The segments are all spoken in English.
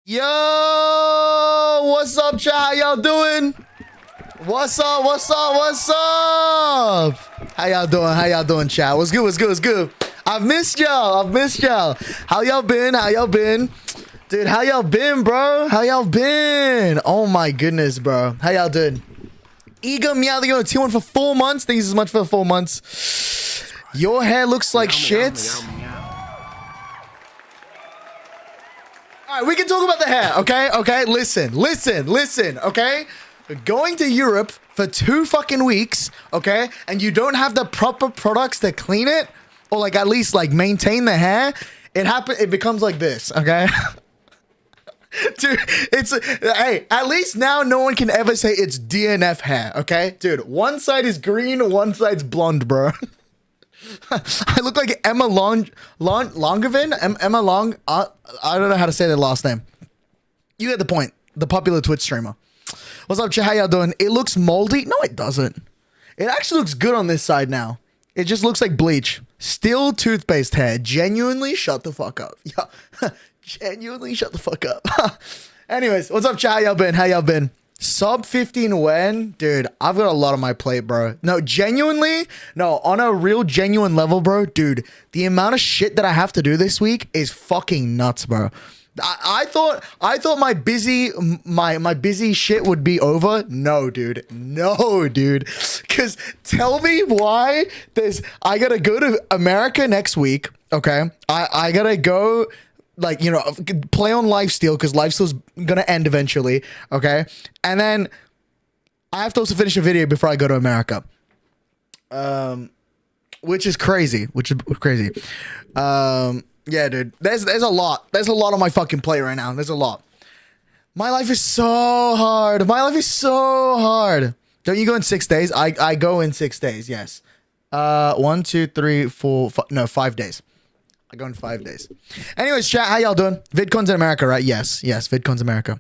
Yo, what's up, chat? How y'all doing? What's up? What's up? What's up? How y'all doing? How y'all doing, chat? What's good? What's good? What's good? I've missed y'all. I've missed y'all. How y'all been? How y'all been? Dude, how y'all been, bro? How y'all been? Oh my goodness, bro. How y'all doing? Ego meowing on T1 for 4 months. Thanks as much for 4 months. Your hair looks like shit. All right, we can talk about the hair, okay? Okay, listen, okay? We're going to Europe for 2 fucking weeks, okay? And you don't have the proper products to clean it, or like at least like maintain the hair. It becomes like this, okay? Dude, hey, at least now no one can ever say it's DNF hair, okay? Dude, one side is green, one side's blonde, bro. I look like Emma Longavin? Emma Long? I don't know how to say their last name. You get the point. The popular Twitch streamer. What's up, chat? How y'all doing? It looks moldy. No, it doesn't. It actually looks good on this side now. It just looks like bleach. Still toothpaste hair. Genuinely shut the fuck up. Yeah. Genuinely shut the fuck up. Anyways, what's up, chat? How y'all been? How y'all been? Sub 15 when? Dude, I've got a lot on my plate, bro. No, genuinely, no, on a real genuine level, bro, dude, the amount of shit that I have to do this week is fucking nuts, bro. I thought my busy shit would be over. No, dude. No, dude. Cause tell me why I gotta go to America next week. Okay. I gotta go, like, you know, play on Lifesteal because Lifesteal's gonna end eventually, okay? And then I have to also finish a video before I go to America, which is crazy. Yeah, dude. There's a lot. There's a lot on my fucking plate right now. There's a lot. My life is so hard. My life is so hard. Don't you go in 6 days? I go in 6 days. Yes. 1, 2, 3, 4, 5, no, 5 days. I go in 5 days. Anyways, chat, how y'all doing? VidCon's in America, right? Yes, VidCon's America.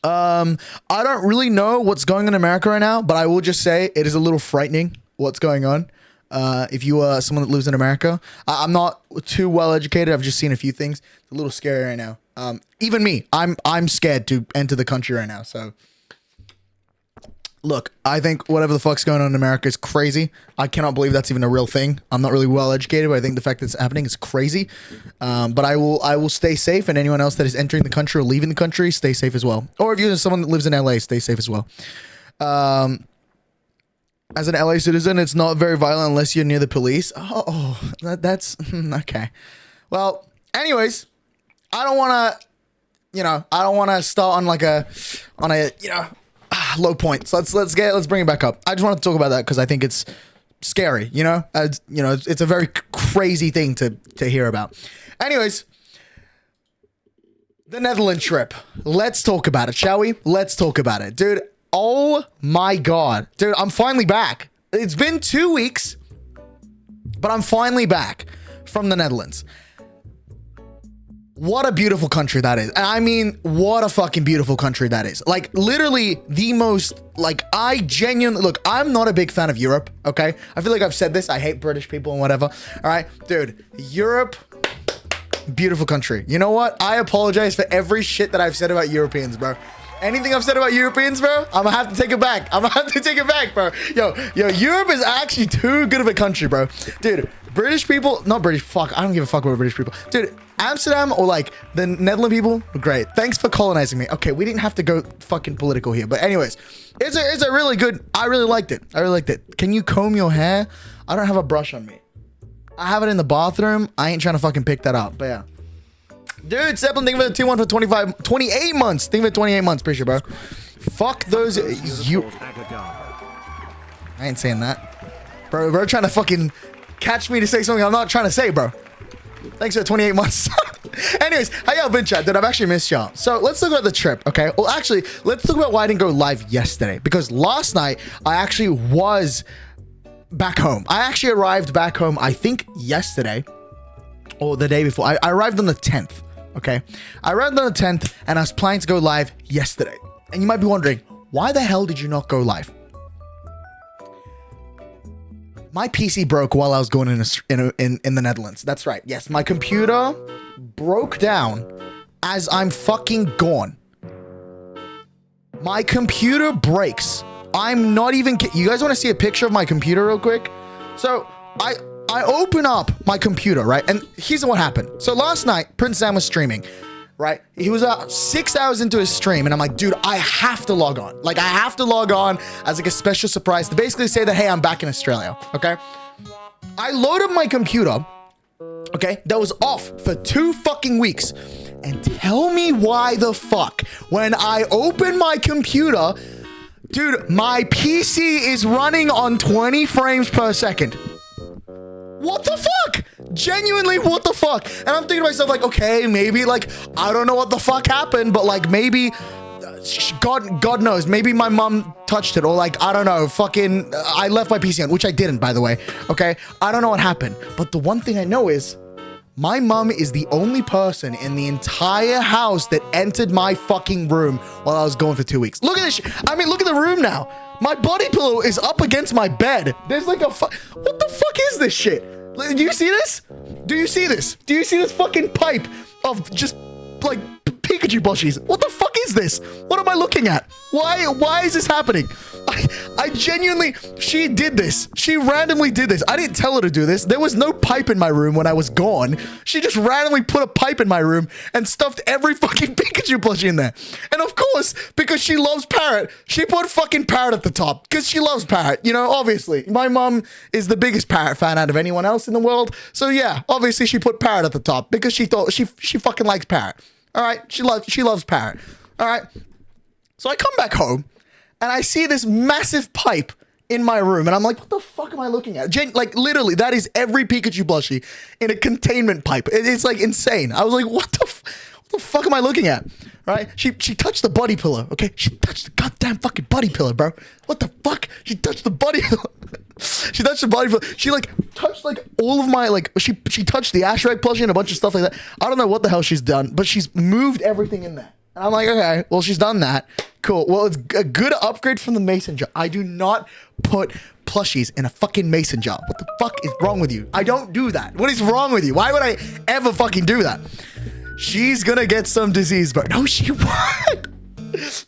I don't really know what's going on in America right now, but I will just say it is a little frightening what's going on. If you are someone that lives in America, I'm not too well educated. I've just seen a few things. It's a little scary right now. Even me, I'm scared to enter the country right now. So look, I think whatever the fuck's going on in America is crazy. I cannot believe that's even a real thing. I'm not really well educated, but I think the fact that it's happening is crazy. But I will stay safe, and anyone else that is entering the country or leaving the country, stay safe as well. Or if you're someone that lives in LA, stay safe as well. As an LA citizen, it's not very violent unless you're near the police. That's okay. Well, anyways, I don't want to start on a low point. So let's bring it back up. I just want to talk about that because I think it's scary, it's a very crazy thing to hear about. Anyways, the Netherlands trip. Let's talk about it, shall we? Let's talk about it, dude. Oh my God, dude, I'm finally back. It's been 2 weeks, but I'm finally back from the Netherlands. What a beautiful country that is. And I mean, what a fucking beautiful country that is. Like, literally the most, like, look, I'm not a big fan of Europe, okay? I feel like I've said this. I hate British people and whatever. All right, dude, Europe, beautiful country. You know what? I apologize for every shit that I've said about Europeans, bro. Anything I've said about Europeans, bro, I'm gonna have to take it back. Bro. Yo, Europe is actually too good of a country, bro. Dude, British people, not British, fuck, I don't give a fuck about British people. Dude, Amsterdam or like the Netherlands people, great. Thanks for colonizing me. Okay, we didn't have to go fucking political here. But anyways, it's a really good, I really liked it. Can you comb your hair? I don't have a brush on me. I have it in the bathroom. I ain't trying to fucking pick that up, but yeah. Dude, Zeppelin, think of it 2-1 for 28 months. Think of it 28 months, pretty sure, bro. Fuck those, I ain't saying that. Bro, trying to fucking catch me to say something I'm not trying to say, bro. Thanks for 28 months. Anyways, how y'all been, chat? Dude, I've actually missed y'all. So let's talk about the trip, okay? Well, actually, let's talk about why I didn't go live yesterday. Because last night, I actually was back home. I actually arrived back home, I think, yesterday. Or the day before. I arrived on the 10th, okay? I arrived on the 10th, and I was planning to go live yesterday. And you might be wondering, why the hell did you not go live? My PC broke while I was going in the Netherlands. That's right. Yes, my computer broke down as I'm fucking gone, my computer breaks. I'm not even kidding. You guys want to see a picture of my computer real quick? So I open up my computer, right? And here's what happened. So last night, Prince Sam was streaming, right? He was 6 hours into his stream, and I'm like, dude, I have to log on. Like, I have to log on as like a special surprise to basically say that, hey, I'm back in Australia, okay? I load up my computer, okay, that was off for 2 fucking weeks. And tell me why the fuck, when I open my computer, dude, my PC is running on 20 frames per second. What the fuck? Genuinely, what the fuck? And I'm thinking to myself, like, okay, maybe, like, I don't know what the fuck happened, but, like, maybe, God knows, maybe my mom touched it, or, like, I don't know, fucking, I left my PC on, which I didn't, by the way, okay? I don't know what happened, but the one thing I know is, my mom is the only person in the entire house that entered my fucking room while I was gone for 2 weeks. Look at this shit. I mean, look at the room now. My body pillow is up against my bed. There's like what the fuck is this shit? Do you see this? Do you see this? Do you see this fucking pipe of just like Pikachu plushies? What the fuck is this? What am I looking at? Why is this happening? I genuinely, she did this. She randomly did this. I didn't tell her to do this. There was no pipe in my room when I was gone. She just randomly put a pipe in my room and stuffed every fucking Pikachu plushie in there. And of course, because she loves Parrot, she put fucking Parrot at the top because she loves Parrot. You know, obviously. My mom is the biggest Parrot fan out of anyone else in the world. So yeah, obviously she put Parrot at the top because she thought she fucking likes Parrot. All right, she loves Parrot. All right. So I come back home and I see this massive pipe in my room, and I'm like, what the fuck am I looking at? Like, literally, that is every Pikachu plushie in a containment pipe. It's like insane. I was like, what the fuck am I looking at? Right? She touched the body pillow, okay? She touched the goddamn fucking body pillow, bro. What the fuck? She touched the body pillow. She touched the body pillow. She like touched like all of my like she touched the Ashrek plushie and a bunch of stuff like that. I don't know what the hell she's done, but she's moved everything in there. And I'm like, okay, well, she's done that. Cool. Well, it's a good upgrade from the mason jar. I do not put plushies in a fucking mason jar. What the fuck is wrong with you? I don't do that. What is wrong with you? Why would I ever fucking do that? She's gonna get some disease, bro. No, she won't.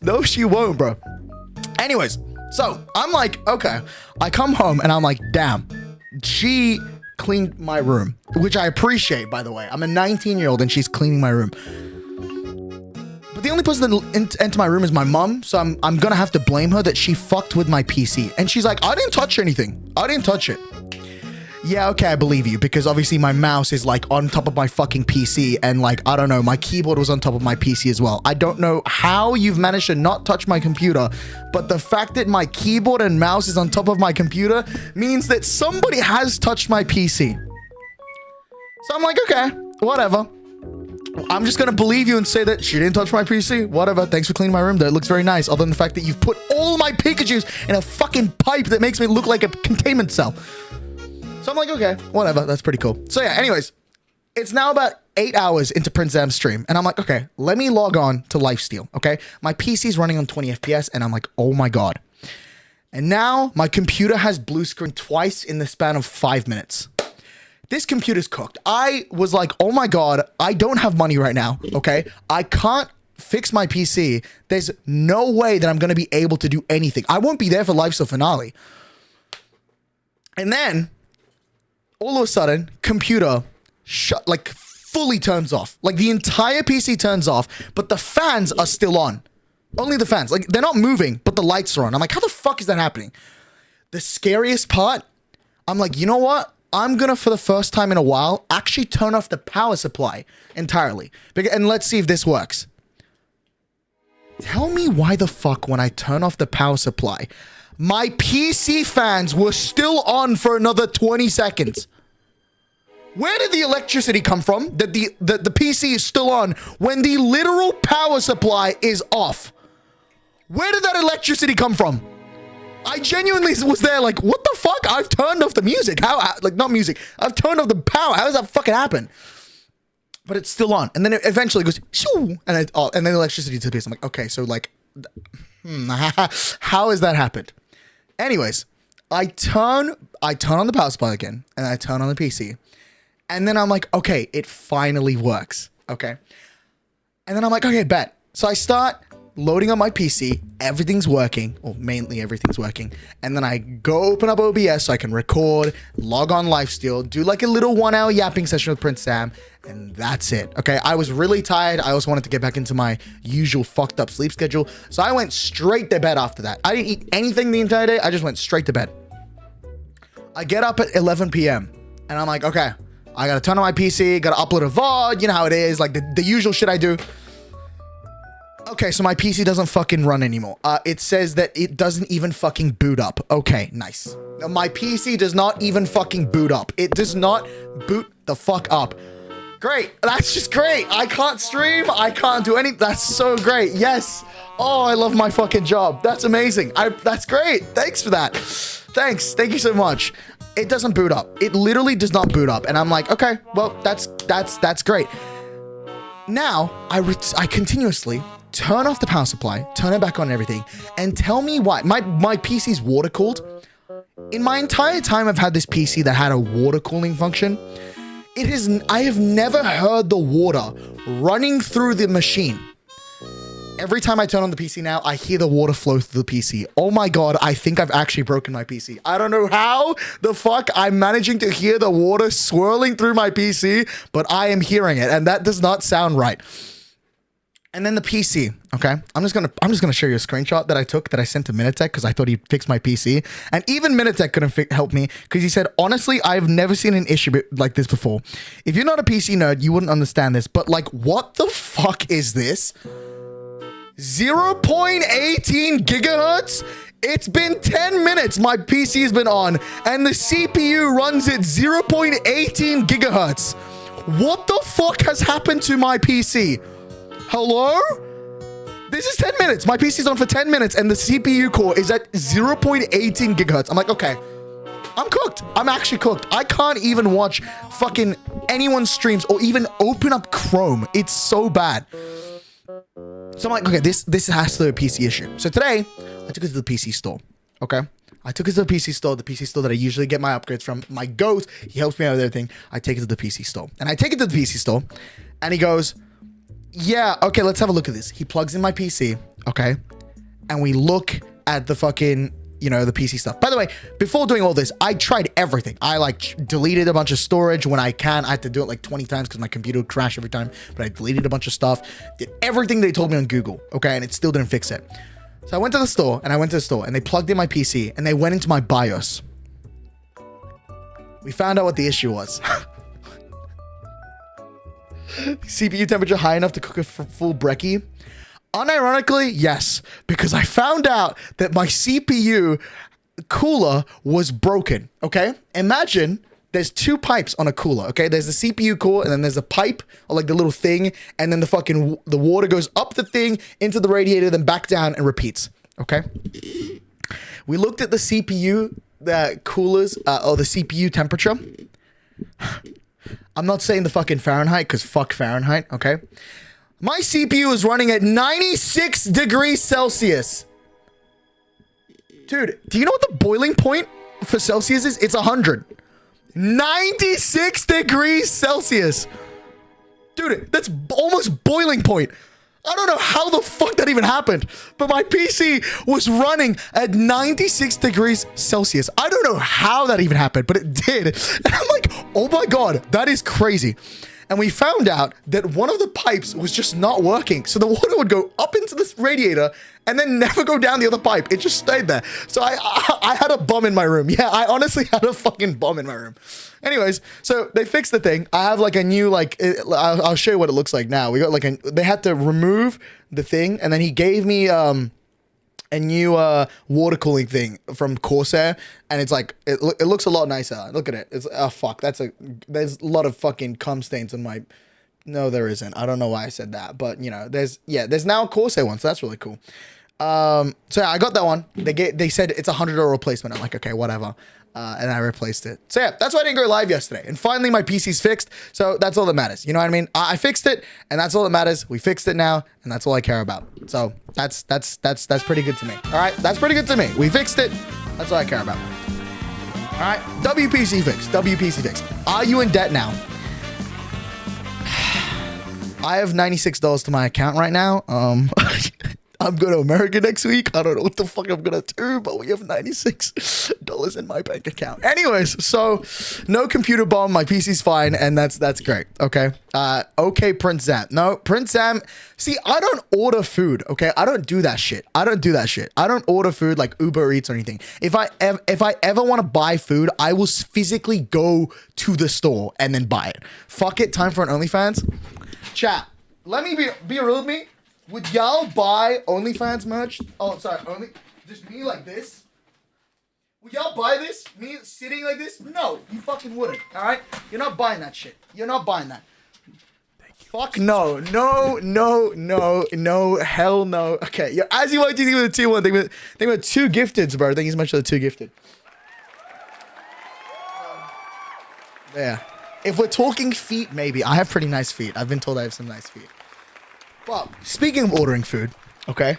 No, she won't, bro. Anyways, so I'm like, okay. I come home and I'm like, damn, she cleaned my room, which I appreciate, by the way. I'm a 19-year-old and she's cleaning my room. But the only person that enter my room is my mom, so I'm gonna have to blame her that she fucked with my PC. And she's like, I didn't touch anything. I didn't touch it. Yeah, okay, I believe you, because obviously my mouse is like on top of my fucking PC, and like, I don't know, my keyboard was on top of my PC as well. I don't know how you've managed to not touch my computer, but the fact that my keyboard and mouse is on top of my computer means that somebody has touched my PC. So I'm like, okay, whatever. I'm just gonna believe you and say that she didn't touch my PC. Whatever. Thanks for cleaning my room, though. It looks very nice. Other than the fact that you've put all my Pikachus in a fucking pipe that makes me look like a containment cell. So I'm like, okay, whatever. That's pretty cool. So yeah, anyways, it's now about 8 hours into Prince Am's stream. And I'm like, okay, let me log on to Lifesteal, okay? My PC's running on 20 FPS, and I'm like, oh my God. And now my computer has blue screen twice in the span of 5 minutes. This computer's cooked. I was like, oh my God, I don't have money right now, okay? I can't fix my PC. There's no way that I'm going to be able to do anything. I won't be there for Lifesteal Finale. And then, all of a sudden, computer like fully turns off. Like the entire PC turns off, but the fans are still on. Only the fans. Like they're not moving, but the lights are on. I'm like, how the fuck is that happening? The scariest part, I'm like, you know what? I'm gonna, for the first time in a while, actually turn off the power supply entirely. And let's see if this works. Tell me why the fuck when I turn off the power supply, my PC fans were still on for another 20 seconds. Where did the electricity come from that the PC is still on when the literal power supply is off? Where did that electricity come from? I genuinely was there like, what the fuck? I've turned off the music. How, like, not music. I've turned off the power. How does that fucking happen? But it's still on. And then it eventually goes, shoo, and then the electricity disappears. I'm like, okay, so like, how has that happened? Anyways, I turn on the power supply again, and I turn on the PC. And then I'm like, okay, it finally works. Okay. And then I'm like, okay, bet. So I start loading up my PC. Everything's working, or mainly everything's working. And then I go open up OBS so I can record, log on Lifesteal, do like a little 1 hour yapping session with Prince Sam. And that's it. Okay, I was really tired. I also wanted to get back into my usual fucked up sleep schedule. So I went straight to bed after that. I didn't eat anything the entire day. I just went straight to bed. I get up at 11 p.m. and I'm like, okay, I gotta turn on my PC, gotta upload a VOD, you know how it is, like the usual shit I do. Okay, so my PC doesn't fucking run anymore. It says that it doesn't even fucking boot up. Okay, nice. My PC does not even fucking boot up. It does not boot the fuck up. Great. That's just great. I can't stream. I can't do any. That's so great. Yes. Oh, I love my fucking job. That's amazing. That's great. Thanks for that. Thanks. Thank you so much. It doesn't boot up. It literally does not boot up. And I'm like, okay, well, that's great. Now, I continuously turn off the power supply, turn it back on and everything, and tell me why. My PC's water cooled. In my entire time I've had this PC that had a water cooling function, I have never heard the water running through the machine. Every time I turn on the PC now, I hear the water flow through the PC. Oh my God, I think I've actually broken my PC. I don't know how the fuck I'm managing to hear the water swirling through my PC, but I am hearing it, and that does not sound right. And then the PC, okay? I'm just gonna show you a screenshot that I took that I sent to Minitech because I thought he'd fix my PC. And even Minitech couldn't help me because he said, honestly, I've never seen an issue like this before. If you're not a PC nerd, you wouldn't understand this, but like, what the fuck is this? 0.18 gigahertz? It's been 10 minutes my PC has been on, and the CPU runs at 0.18 gigahertz. What the fuck has happened to my PC? Hello? This is 10 minutes. My PC's on for 10 minutes and the CPU core is at 0.18 gigahertz. I'm like, okay, I'm cooked. I'm actually cooked. I can't even watch fucking anyone's streams or even open up Chrome. It's so bad. So I'm like, okay, this has to be a PC issue. So today, I took it to the PC store, okay? I took it to the PC store that I usually get my upgrades from. My goat, he helps me out with everything. I take it to the PC store. And I take it to the PC store, and he goes, yeah, okay, let's have a look at this. He plugs in my PC, okay? And we look at the fucking, you know, the PC stuff. By the way, before doing all this, I tried everything. I like deleted a bunch of storage when I can. I had to do it like 20 times because my computer would crash every time. But I deleted a bunch of stuff, did everything they told me on Google, okay? And it still didn't fix it. So I went to the store, and they plugged in my PC, and they went into my BIOS. We found out what the issue was. CPU temperature high enough to cook a full brekkie? Unironically, yes, because I found out that my CPU cooler was broken, okay? Imagine there's two pipes on a cooler, okay? There's the CPU core, and then there's a pipe, or like the little thing, and then the water goes up the thing, into the radiator, then back down, and repeats, okay? We looked at the CPU, the coolers, or the CPU temperature. I'm not saying the fucking Fahrenheit, because fuck Fahrenheit, okay? My CPU is running at 96 degrees Celsius. Dude, do you know what the boiling point for Celsius is? It's 100. 96 degrees Celsius. Dude, that's almost boiling point. I don't know how the fuck that even happened, but my PC was running at 96 degrees Celsius. I don't know how that even happened, but it did. And I'm like, oh my God, that is crazy. And we found out that one of the pipes was just not working. So the water would go up into this radiator and then never go down the other pipe. It just stayed there. So I had a bum in my room. Yeah, I honestly had a fucking bum in my room. Anyways, so they fixed the thing. I have like a new, like, I'll show you what it looks like now. We got like they had to remove the thing, and then he gave me a new water cooling thing from Corsair, and it's like it looks a lot nicer. Look at it. It's oh fuck, there's a lot of fucking cum stains on my. No, there isn't. I don't know why I said that, but you know, there's now a Corsair one, so that's really cool. So yeah, I got that one. They said it's $100 replacement. I'm like, okay, whatever. And I replaced it. So yeah, that's why I didn't go live yesterday. And finally, my PC's fixed. So that's all that matters. You know what I mean? I fixed it, and that's all that matters. We fixed it now, and that's all I care about. So that's pretty good to me. All right, that's pretty good to me. We fixed it. That's all I care about. All right, WPC fixed. WPC fixed. Are you in debt now? I have $96 to my account right now. I'm going to America next week. I don't know what the fuck I'm going to do, but we have $96 in my bank account. Anyways, so no computer bomb. My PC's fine, and that's great. Okay. Okay, Prince Zam. No, Prince Zam. See, I don't order food. Okay, I don't do that shit. I don't order food like Uber Eats or anything. If I ever want to buy food, I will physically go to the store and then buy it. Fuck it. Time for an OnlyFans. Chat. Let me be real with me. Would y'all buy OnlyFans merch? Oh, sorry, just me like this? Would y'all buy this? Me sitting like this? No, you fucking wouldn't, alright? You're not buying that shit. You're not buying that. Fuck no. No, hell no. Okay, yeah, as you want to think with the 2-1, think with 2 gifteds, bro. Thank you so much for the 2 gifted. Yeah. If we're talking feet, maybe. I have pretty nice feet. I've been told I have some nice feet. Well, speaking of ordering food, okay,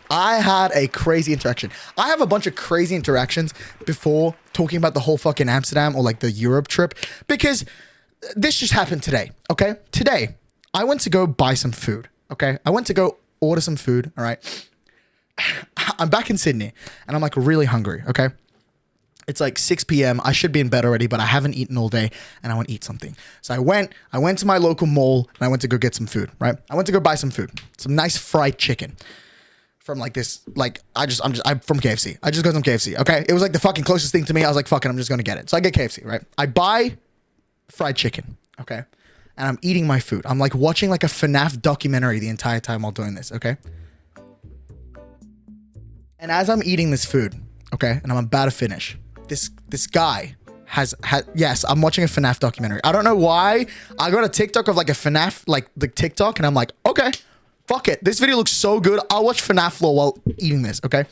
I had a crazy interaction. I have a bunch of crazy interactions before talking about the whole fucking Amsterdam or like the Europe trip, because this just happened today, okay? Today, I went to go buy some food, okay? I went to go order some food, all right? I'm back in Sydney, and I'm like really hungry, okay? It's like 6 p.m. I should be in bed already, but I haven't eaten all day and I want to eat something. So I went to my local mall and I went to go get some food, right? I went to go buy some food, some nice fried chicken from like this, like I'm from KFC. I just got some KFC, okay? It was like the fucking closest thing to me. I was like, fuck it, I'm just going to get it. So I get KFC, right? I buy fried chicken, okay? And I'm eating my food. I'm like watching like a FNAF documentary the entire time while doing this, okay? And as I'm eating this food, okay, and I'm about to finish, this guy has yes, I'm watching a FNAF documentary. I don't know why. I got a TikTok of like a FNAF, like the TikTok, and I'm like, okay, fuck it. This video looks so good. I'll watch FNAF lore while eating this, okay?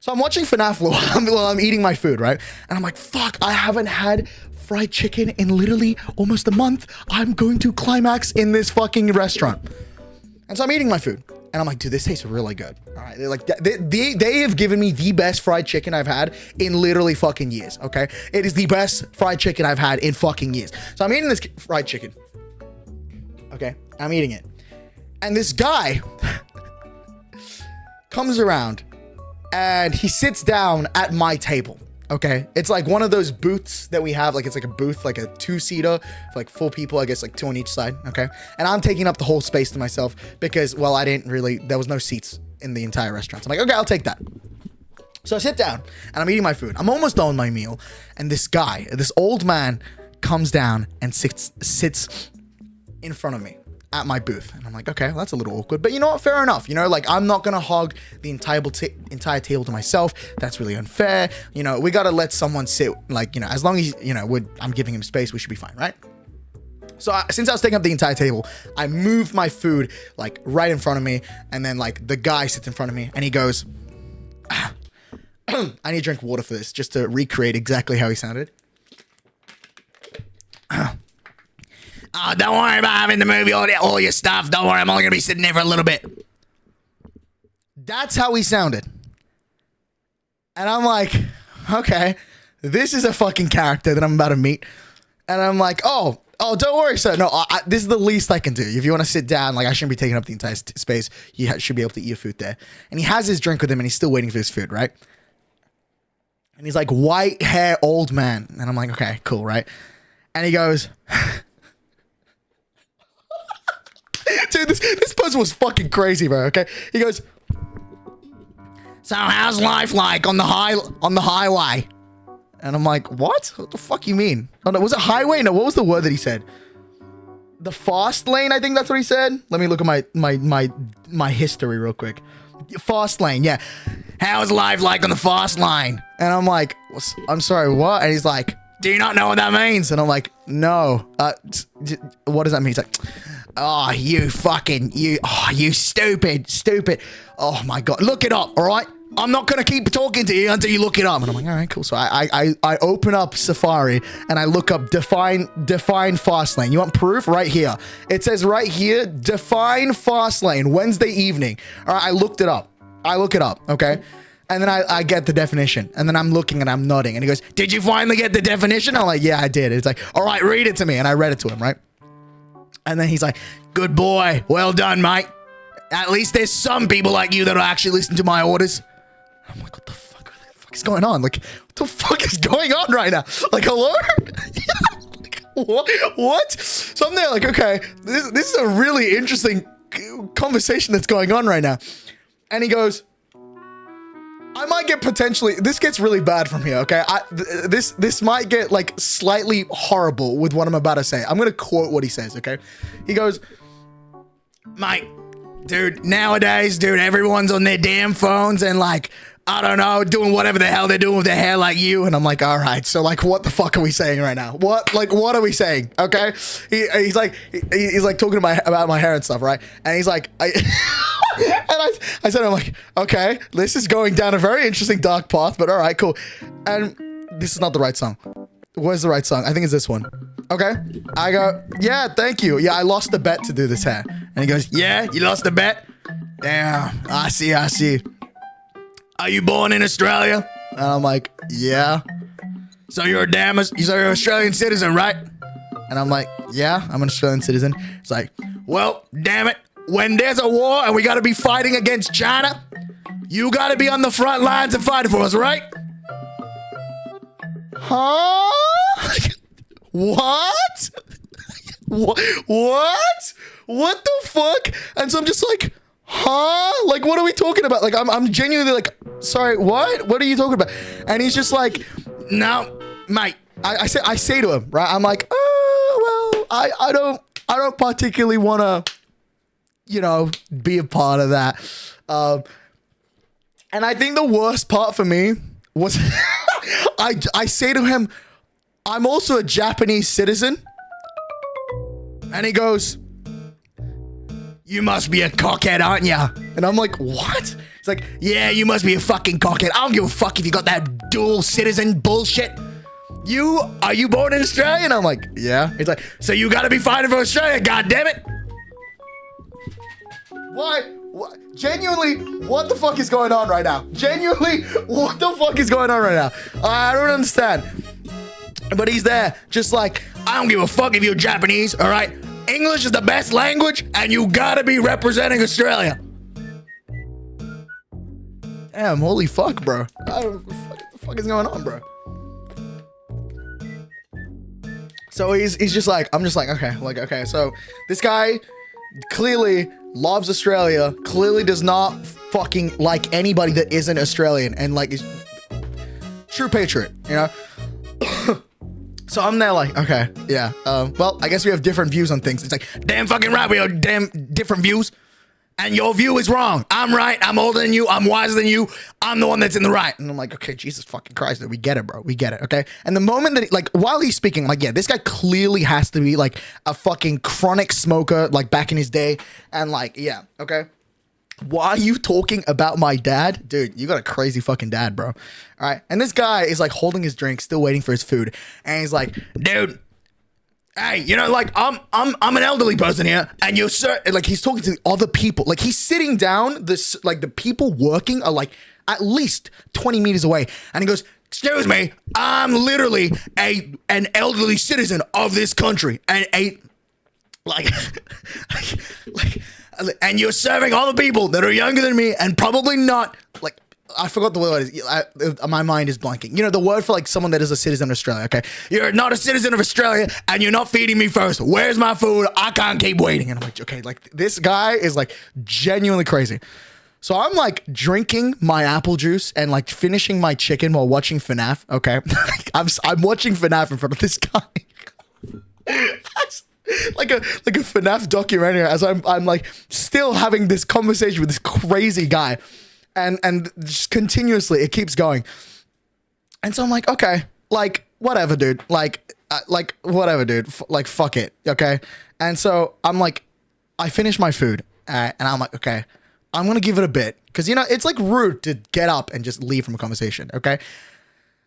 So I'm watching FNAF lore while I'm eating my food, right? And I'm like, fuck, I haven't had fried chicken in literally almost a month. I'm going to climax in this fucking restaurant. And so I'm eating my food. And I'm like, dude, this tastes really good. All right. They're like, they have given me the best fried chicken I've had in literally fucking years. Okay. It is the best fried chicken I've had in fucking years. So I'm eating this fried chicken. Okay. I'm eating it. And this guy comes around and he sits down at my table. Okay. It's like one of those booths that we have. Like it's like a booth, like a 2-seater for like 4 people, I guess like 2 on each side. Okay. And I'm taking up the whole space to myself because, well, there was no seats in the entire restaurant. So I'm like, okay, I'll take that. So I sit down and I'm eating my food. I'm almost done with my meal. And this guy, this old man comes down and sits in front of me at my booth. And I'm like, okay, well, that's a little awkward, but you know what? Fair enough. You know, like I'm not going to hog the entire table to myself. That's really unfair. You know, we got to let someone sit, like, you know, as long as, you know, I'm giving him space, we should be fine, right? So since I was taking up the entire table, I moved my food like right in front of me. And then like the guy sits in front of me and he goes, I need to drink water for this just to recreate exactly how he sounded. Oh, don't worry about having the movie, all your stuff. Don't worry, I'm only going to be sitting there for a little bit. That's how he sounded. And I'm like, okay, this is a fucking character that I'm about to meet. And I'm like, oh, don't worry, sir. No, this is the least I can do. If you want to sit down, like I shouldn't be taking up the entire space. You should be able to eat your food there. And he has his drink with him and he's still waiting for his food, right? And he's like, white hair, old man. And I'm like, okay, cool, right? And he goes... Dude, this person was fucking crazy, bro. Okay, he goes, so how's life like on the highway? And I'm like, what the fuck you mean? Oh no, was it highway? No, what was the word that he said? The fast lane, I think that's what he said. Let me look at my history real quick. Fast lane, yeah. How's life like on the fast lane? And I'm like, I'm sorry, what? And he's like, do you not know what that means? And I'm like, no. What does that mean? He's like, oh, you stupid. Oh my God. Look it up, all right? I'm not going to keep talking to you until you look it up. And I'm like, all right, cool. So I open up Safari and I look up define fast lane. You want proof? Right here. It says right here, define fast lane, Wednesday evening. All right, I looked it up. I look it up, okay? And then I get the definition. And then I'm looking and I'm nodding. And he goes, did you finally get the definition? I'm like, yeah, I did. It's like, all right, read it to me. And I read it to him, right? And then he's like, good boy. Well done, mate. At least there's some people like you that'll actually listen to my orders. I'm like, what the fuck? What the fuck is going on? Like, what the fuck is going on right now? Like, hello? Like, what? So I'm there like, okay, this is a really interesting conversation that's going on right now. And he goes, I might get potentially, this gets really bad from here, okay? This might get like slightly horrible with what I'm about to say. I'm gonna quote what he says, okay? He goes, mate, dude, nowadays, dude, everyone's on their damn phones and like, I don't know, doing whatever the hell they're doing with their hair like you. And I'm like, all right, so like, what the fuck are we saying right now? What are we saying? Okay. He's like talking about my hair and stuff, right? And he's like, I said, I'm like, okay, this is going down a very interesting dark path, but all right, cool. And this is not the right song. Where's the right song? I think it's this one. Okay. I go, yeah, thank you. Yeah, I lost the bet to do this hair. And he goes, yeah, you lost the bet? Damn, I see. Are you born in Australia? And I'm like, yeah. So you're an Australian citizen, right? And I'm like, yeah, I'm an Australian citizen. It's like, well, damn it. When there's a war and we got to be fighting against China, you got to be on the front lines and fighting for us, right? Huh? What? What? What the fuck? And so I'm just like, huh? Like, what are we talking about? Like, I'm genuinely like, sorry, what? What are you talking about? And he's just like, no, mate. I say to him, right? I'm like, oh, well, I don't particularly want to, you know, be a part of that. And I think the worst part for me was I say to him, I'm also a Japanese citizen. And he goes, you must be a cockhead, aren't ya? And I'm like, what? He's like, yeah, you must be a fucking cockhead. I don't give a fuck if you got that dual citizen bullshit. Are you born in Australia? And I'm like, yeah. He's like, so you gotta be fighting for Australia, goddammit. What? Genuinely, what the fuck is going on right now? Genuinely, what the fuck is going on right now? I don't understand. But he's there, just like, I don't give a fuck if you're Japanese, all right? English is the best language, and you gotta be representing Australia. Damn, holy fuck, bro. What the fuck is going on, bro? So he's just like, I'm just like, okay. So this guy clearly loves Australia, clearly does not fucking like anybody that isn't Australian, and like is true patriot, you know? So I'm there like, okay, yeah, well, I guess we have different views on things. It's like, damn fucking right, we have damn different views, and your view is wrong. I'm right, I'm older than you, I'm wiser than you, I'm the one that's in the right. And I'm like, okay, Jesus fucking Christ, we get it, bro, we get it, okay? And the moment that, like, while he's speaking, I'm like, yeah, this guy clearly has to be, like, a fucking chronic smoker, like, back in his day, and, like, yeah, okay? Why are you talking about my dad? Dude, you got a crazy fucking dad, bro. All right. And this guy is like holding his drink, still waiting for his food. And he's like, dude, hey, you know, like I'm an elderly person here, and you're like, he's talking to other people. Like he's sitting down, like the people working are like at least 20 meters away. And he goes, excuse me, I'm literally an elderly citizen of this country. And and you're serving all the people that are younger than me and probably not, like, I forgot the word is, my mind is blanking. You know, the word for like someone that is a citizen of Australia, okay? You're not a citizen of Australia and you're not feeding me first. Where's my food? I can't keep waiting. And I'm like, okay, like this guy is like genuinely crazy. So I'm like drinking my apple juice and like finishing my chicken while watching FNAF, okay? I'm watching FNAF in front of this guy. like a FNAF documentary as I'm like still having this conversation with this crazy guy, and just continuously it keeps going. And so I'm like, okay, like whatever, dude, like whatever, dude, like fuck it, okay. And so I'm like, I finish my food, and I'm like, okay, I'm gonna give it a bit, because you know it's like rude to get up and just leave from a conversation, okay.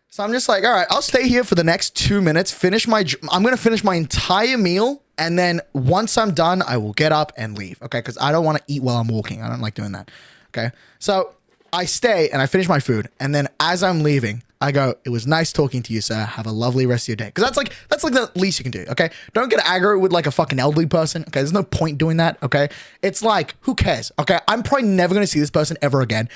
So I'm just like, all right, I'll stay here for the next 2 minutes, I'm going to finish my entire meal. And then once I'm done, I will get up and leave. Okay. Cause I don't want to eat while I'm walking. I don't like doing that. Okay. So I stay and I finish my food. And then as I'm leaving, I go, it was nice talking to you, sir. Have a lovely rest of your day. Because that's like the least you can do, okay? Don't get aggro with like a fucking elderly person, okay? There's no point doing that, okay? It's like, who cares, okay? I'm probably never going to see this person ever again.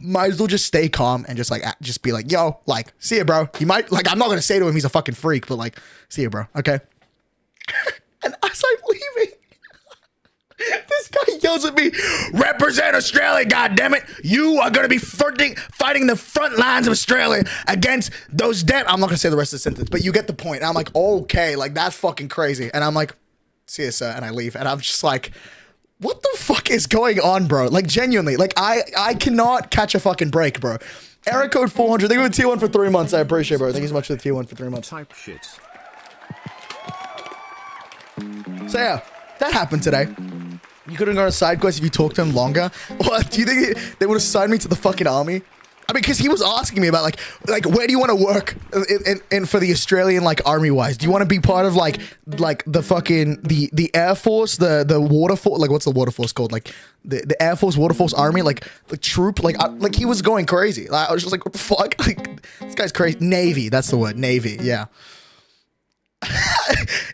Might as well just stay calm and just like, just be like, yo, like, see ya, bro. You might, like, I'm not going to say to him he's a fucking freak, but like, see ya, bro, okay? And as I'm leaving, this guy yells at me, represent Australia, goddammit. You are going to be fighting the front lines of Australia against those I'm not going to say the rest of the sentence, but you get the point. And I'm like, okay, like that's fucking crazy. And I'm like, see you, sir. And I leave. And I'm just like, what the fuck is going on, bro? Like genuinely, like I cannot catch a fucking break, bro. Error code 400. Thank you for tier 1 for 3 months. I appreciate it, bro. Thank you so much for the tier 1 for 3 months. Type shit. So yeah, that happened today. You couldn't go on a side quest if you talked to him longer. What? Do you think they would have signed me to the fucking army? I mean, because he was asking me about like where do you want to work in for the Australian like army wise? Do you want to be part of like the fucking the Air Force, the water force, like what's the water force called? Like the Air Force water force army, like the troop, like he was going crazy. Like, I was just like, what the fuck? Like this guy's crazy. Navy, that's the word. Navy, yeah.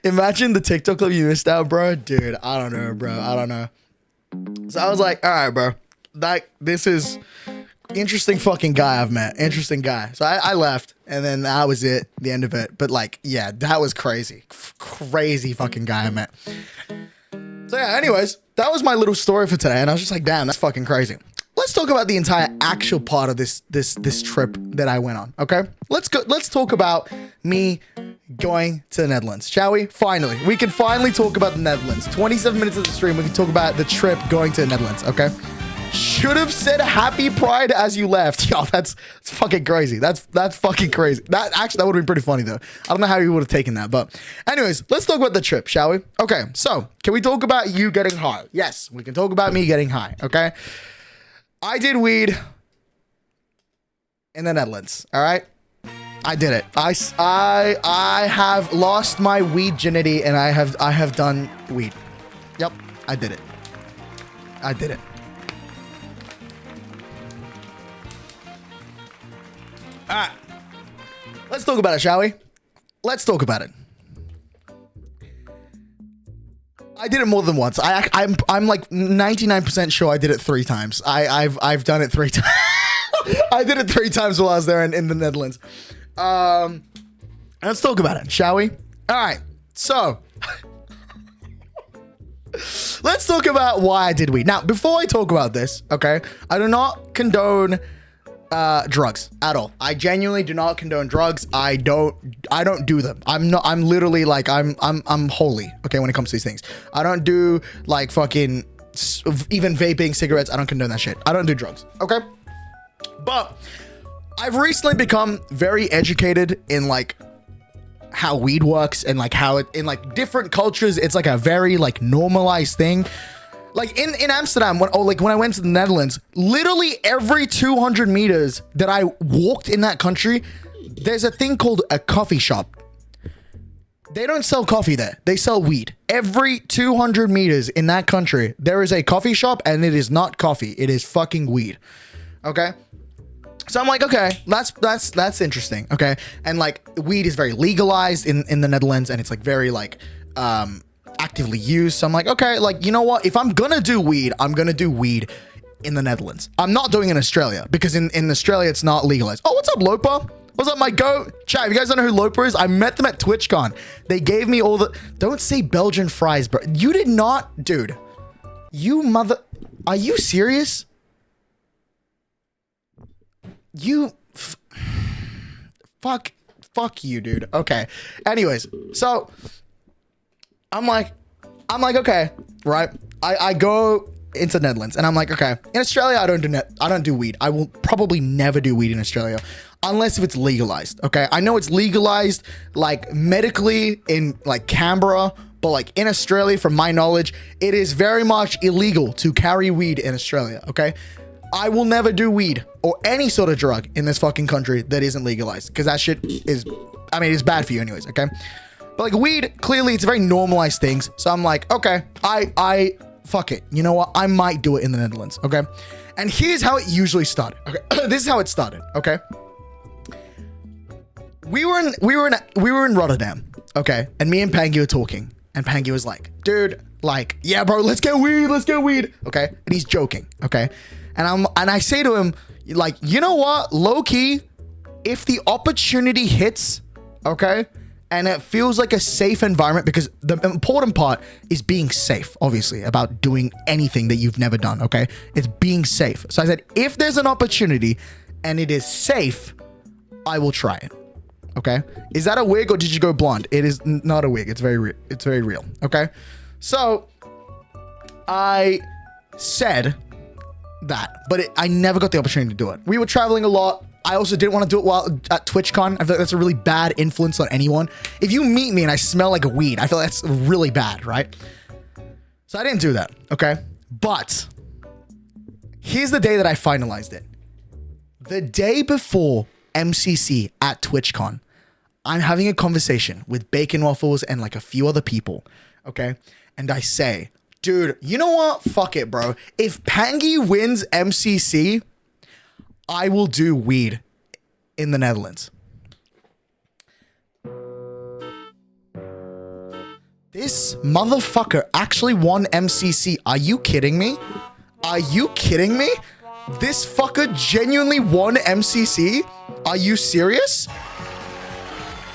Imagine the TikTok clip you missed out, bro. Dude, I don't know, bro. I don't know. So I was like, all right, bro. Like, this is interesting fucking guy I've met. Interesting guy. So I left, and then that was it, the end of it. But like, yeah, that was crazy. Crazy fucking guy I met. So yeah, anyways, that was my little story for today. And I was just like, damn, that's fucking crazy. Let's talk about the entire actual part of this trip that I went on, okay? Let's talk about me going to the Netherlands, shall we? Finally. We can finally talk about the Netherlands. 27 minutes of the stream, we can talk about the trip going to the Netherlands, okay? Should have said happy pride as you left. Yo, that's fucking crazy. That's fucking crazy. That would have been pretty funny though. I don't know how you would have taken that, but anyways, let's talk about the trip, shall we? Okay, so can we talk about you getting high? Yes, we can talk about me getting high, okay? I did weed in the Netherlands, all right? I did it. I have lost my weed virginity and I have done weed. Yep, I did it. I did it. All right. Let's talk about it, shall we? Let's talk about it. I did it more than once. I'm like 99% sure I did it 3 times. I've done it 3 times. I did it 3 times while I was there in the Netherlands. Let's talk about it, shall we? All right. So let's talk about why I did weed. Now, before I talk about this, okay, I do not condone drugs at all. I genuinely do not condone drugs. I don't do them. I'm literally like, I'm holy, okay, when it comes to these things. I don't do like fucking even vaping, cigarettes. I don't condone that shit. I don't do drugs, okay? But I've recently become very educated in like how weed works and like how it in like different cultures, it's like a very like normalized thing. Like in Amsterdam, when I went to the Netherlands, literally every 200 meters that I walked in that country, there's a thing called a coffee shop. They don't sell coffee there. They sell weed. Every 200 meters in that country, there is a coffee shop and it is not coffee. It is fucking weed. Okay? So I'm like, okay, that's interesting. Okay? And like weed is very legalized in the Netherlands and it's like very like actively used. So I'm like, okay, like, you know what? If I'm gonna do weed, I'm gonna do weed in the Netherlands. I'm not doing it in Australia because in Australia, it's not legalized. Oh, what's up, Lopa? What's up, my goat? Chat, if you guys don't know who Lopa is, I met them at TwitchCon. They gave me all the... Don't say Belgian fries, bro. You did not... Dude. You mother... Are you serious? You... Fuck you, dude. Okay. Anyways, so... I'm like, okay, right? I go into Netherlands and I'm like, okay, in Australia, I don't do weed. I will probably never do weed in Australia unless if it's legalized. Okay. I know it's legalized like medically in like Canberra, but like in Australia, from my knowledge, it is very much illegal to carry weed in Australia. Okay. I will never do weed or any sort of drug in this fucking country that isn't legalized because that shit is, I mean, it's bad for you anyways. Okay. But like weed, clearly it's very normalized things. So I'm like, okay, I fuck it. You know what? I might do it in the Netherlands. Okay. And here's how it usually started. Okay. This is how it started. Okay. We were in Rotterdam. Okay. And me and Pangy were talking. And Pangy was like, dude, like, yeah, bro, let's get weed. Let's get weed. Okay. And he's joking. Okay. And I say to him, like, you know what? Low key, if the opportunity hits, okay, and it feels like a safe environment, because the important part is being safe, obviously, about doing anything that you've never done, okay? It's being safe. So I said, if there's an opportunity and it is safe, I will try it, okay? Is that a wig or did you go blonde? It is not a wig. It's very real, okay? So I said that, but I never got the opportunity to do it. We were traveling a lot. I also didn't want to do it while at TwitchCon. I feel like that's a really bad influence on anyone. If you meet me and I smell like a weed, I feel like that's really bad, right? So I didn't do that, okay? But here's the day that I finalized it. The day before MCC at TwitchCon, I'm having a conversation with Bacon Waffles and like a few other people, okay? And I say, dude, you know what? Fuck it, bro. If Pangy wins MCC, I will do weed in the Netherlands. This motherfucker actually won MCC. Are you kidding me? Are you kidding me? This fucker genuinely won MCC? Are you serious?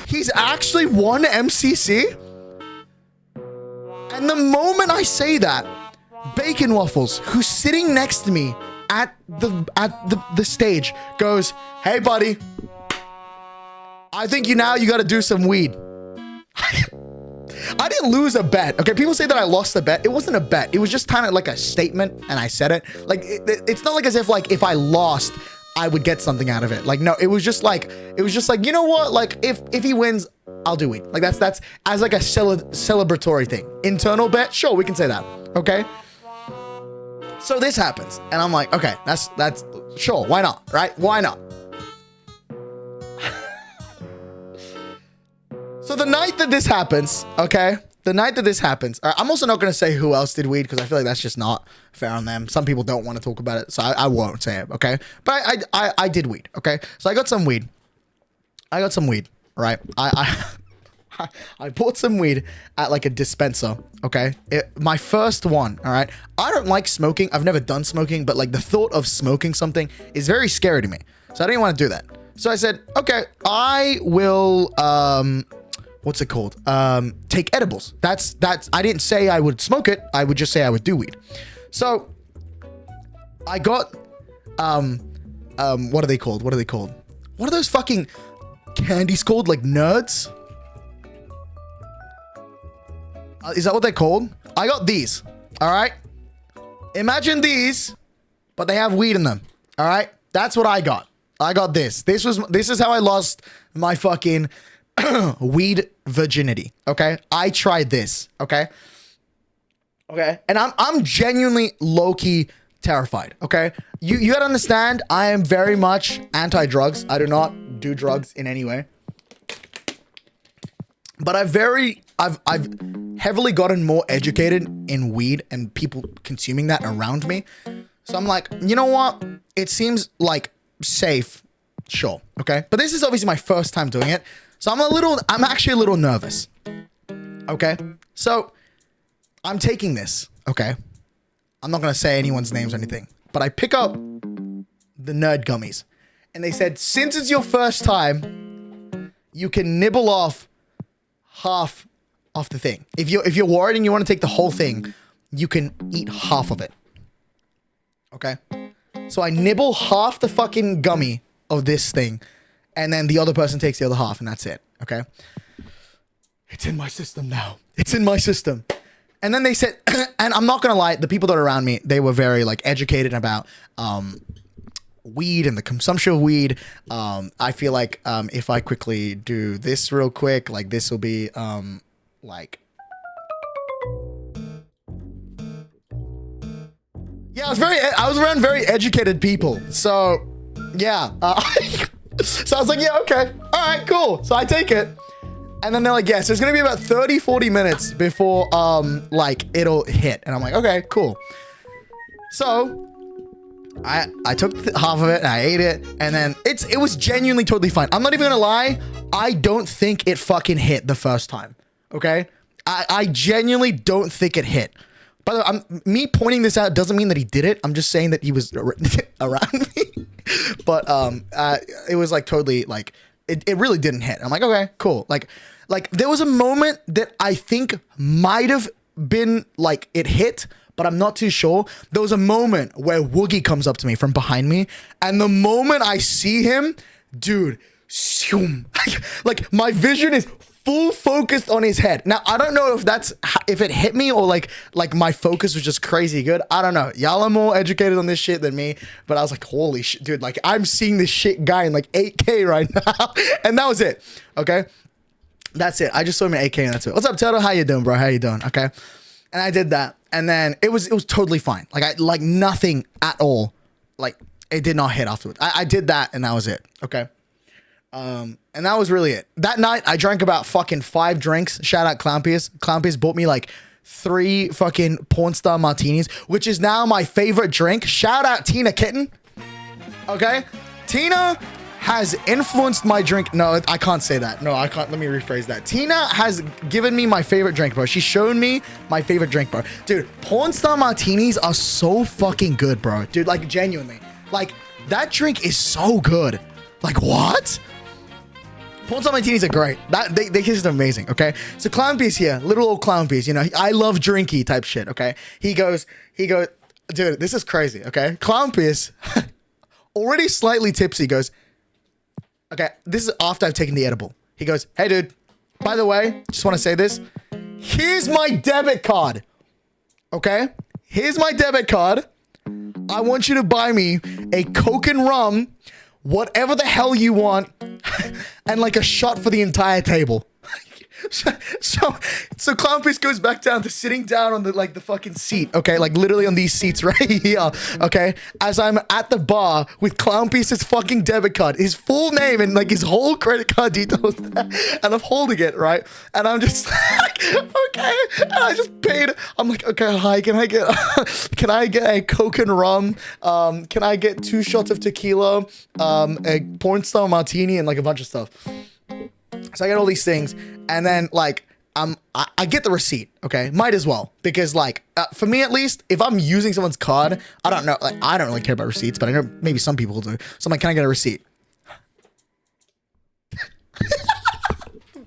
He's actually won MCC? And the moment I say that, Bacon Waffles, who's sitting next to me at the stage, goes, hey buddy, I think you gotta do some weed. I didn't lose a bet. Okay, people say that I lost a bet. It wasn't a bet. It was just kind of like a statement, and I said it. Like it's not like as if like if I lost, I would get something out of it. Like no, it was just like you know what? Like if he wins, I'll do weed. Like that's as like a celebratory thing. Internal bet, sure, we can say that. Okay. So this happens, and I'm like, okay, that's sure, why not, right? Why not? So the night that this happens, okay, I'm also not going to say who else did weed because I feel like that's just not fair on them. Some people don't want to talk about it, so I won't say it, okay? But I did weed, okay? So I got some weed, right? I bought some weed at like a dispenser, okay? My first one, all right? I don't like smoking. I've never done smoking, but like the thought of smoking something is very scary to me. So I didn't want to do that. So I said, okay, I will, what's it called? Take edibles. That's, I didn't say I would smoke it. I would just say I would do weed. So I got, what are they called? What are those fucking candies called? Like nerds? Is that what they're called? I got these. All right. Imagine these, but they have weed in them. All right. That's what I got. I got this. This is how I lost my fucking weed virginity. Okay. I tried this. Okay. Okay. And I'm genuinely low-key terrified. Okay. You gotta understand, I am very much anti-drugs. I do not do drugs in any way. But I've heavily gotten more educated in weed and people consuming that around me. So I'm like, you know what? It seems like safe. Sure. Okay. But this is obviously my first time doing it. So I'm actually a little nervous. Okay. So I'm taking this. Okay. I'm not going to say anyone's names or anything, but I pick up the nerd gummies and they said, since it's your first time, you can nibble off half of the thing. If you're worried and you want to take the whole thing, you can eat half of it. Okay. So I nibble half the fucking gummy of this thing, and then the other person takes the other half, and that's it. Okay. It's in my system now. It's in my system. And then they said, and I'm not gonna lie, the people that are around me, they were very like educated about weed and the consumption of weed. I feel like if I quickly do this real quick, like this will be like, yeah, I was around very educated people. So yeah, so I was like, yeah, okay, all right, cool. So I take it, And then they're like, yes, it's gonna be about 30, 40 minutes before like it'll hit. And I'm like, okay, cool. So I took half of it and I ate it, and then it was genuinely totally fine. I'm not even gonna lie, I don't think it fucking hit the first time. Okay? I genuinely don't think it hit. By the way, me pointing this out doesn't mean that he did it. I'm just saying that he was around me. But it was like totally like it really didn't hit. I'm like, okay, cool. Like there was a moment that I think might have been like it hit, but I'm not too sure. There was a moment where Woogie comes up to me from behind me, and the moment I see him, dude, like my vision is full focused on his head. Now, I don't know if it hit me or like my focus was just crazy good. I don't know. Y'all are more educated on this shit than me, but I was like, holy shit, dude, like I'm seeing this shit guy in like 8K right now. And that was it. Okay. That's it. I just saw him in 8K and that's it. What's up, Toto? How you doing, bro? How you doing? Okay. And I did that. And then it was totally fine. Like nothing at all. Like it did not hit afterwards. I did that and that was it. Okay. And that was really it. That night, I drank about fucking 5 drinks. Shout out Clampius. Clampius bought me like 3 fucking porn star martinis, which is now my favorite drink. Shout out Tina Kitten. Okay? Tina has influenced my drink. No, I can't say that. No, I can't. Let me rephrase that. Tina has given me my favorite drink, bro. She's shown me my favorite drink, bro. Dude, porn star martinis are so fucking good, bro. Dude, like genuinely. Like that drink is so good. Like what? Porn star martinis are great. They taste amazing. Okay, so clown piece here, little old clown piece. You know, I love drinky type shit. Okay, he goes, dude, this is crazy. Okay, clown piece, already slightly tipsy, goes, okay, this is after I've taken the edible. He goes, hey, dude, by the way, just want to say this. Here's my debit card. Okay, here's my debit card. I want you to buy me a Coke and rum, whatever the hell you want, and like a shot for the entire table. So Clown Piece goes back down to sitting down on the fucking seat, okay? Like literally on these seats right here, okay? As I'm at the bar with Clown Piece's fucking debit card, his full name and like his whole credit card details there, and I'm holding it, right? And I'm just like, okay. And I just paid. I'm like, okay, hi, can I get a Coke and rum? Can I get 2 shots of tequila? A porn star martini and like a bunch of stuff. So I get all these things, and then like I get the receipt. Okay, might as well, because like for me at least, if I'm using someone's card, I don't know, like I don't really care about receipts, but I know maybe some people do. So I'm like, can I get a receipt?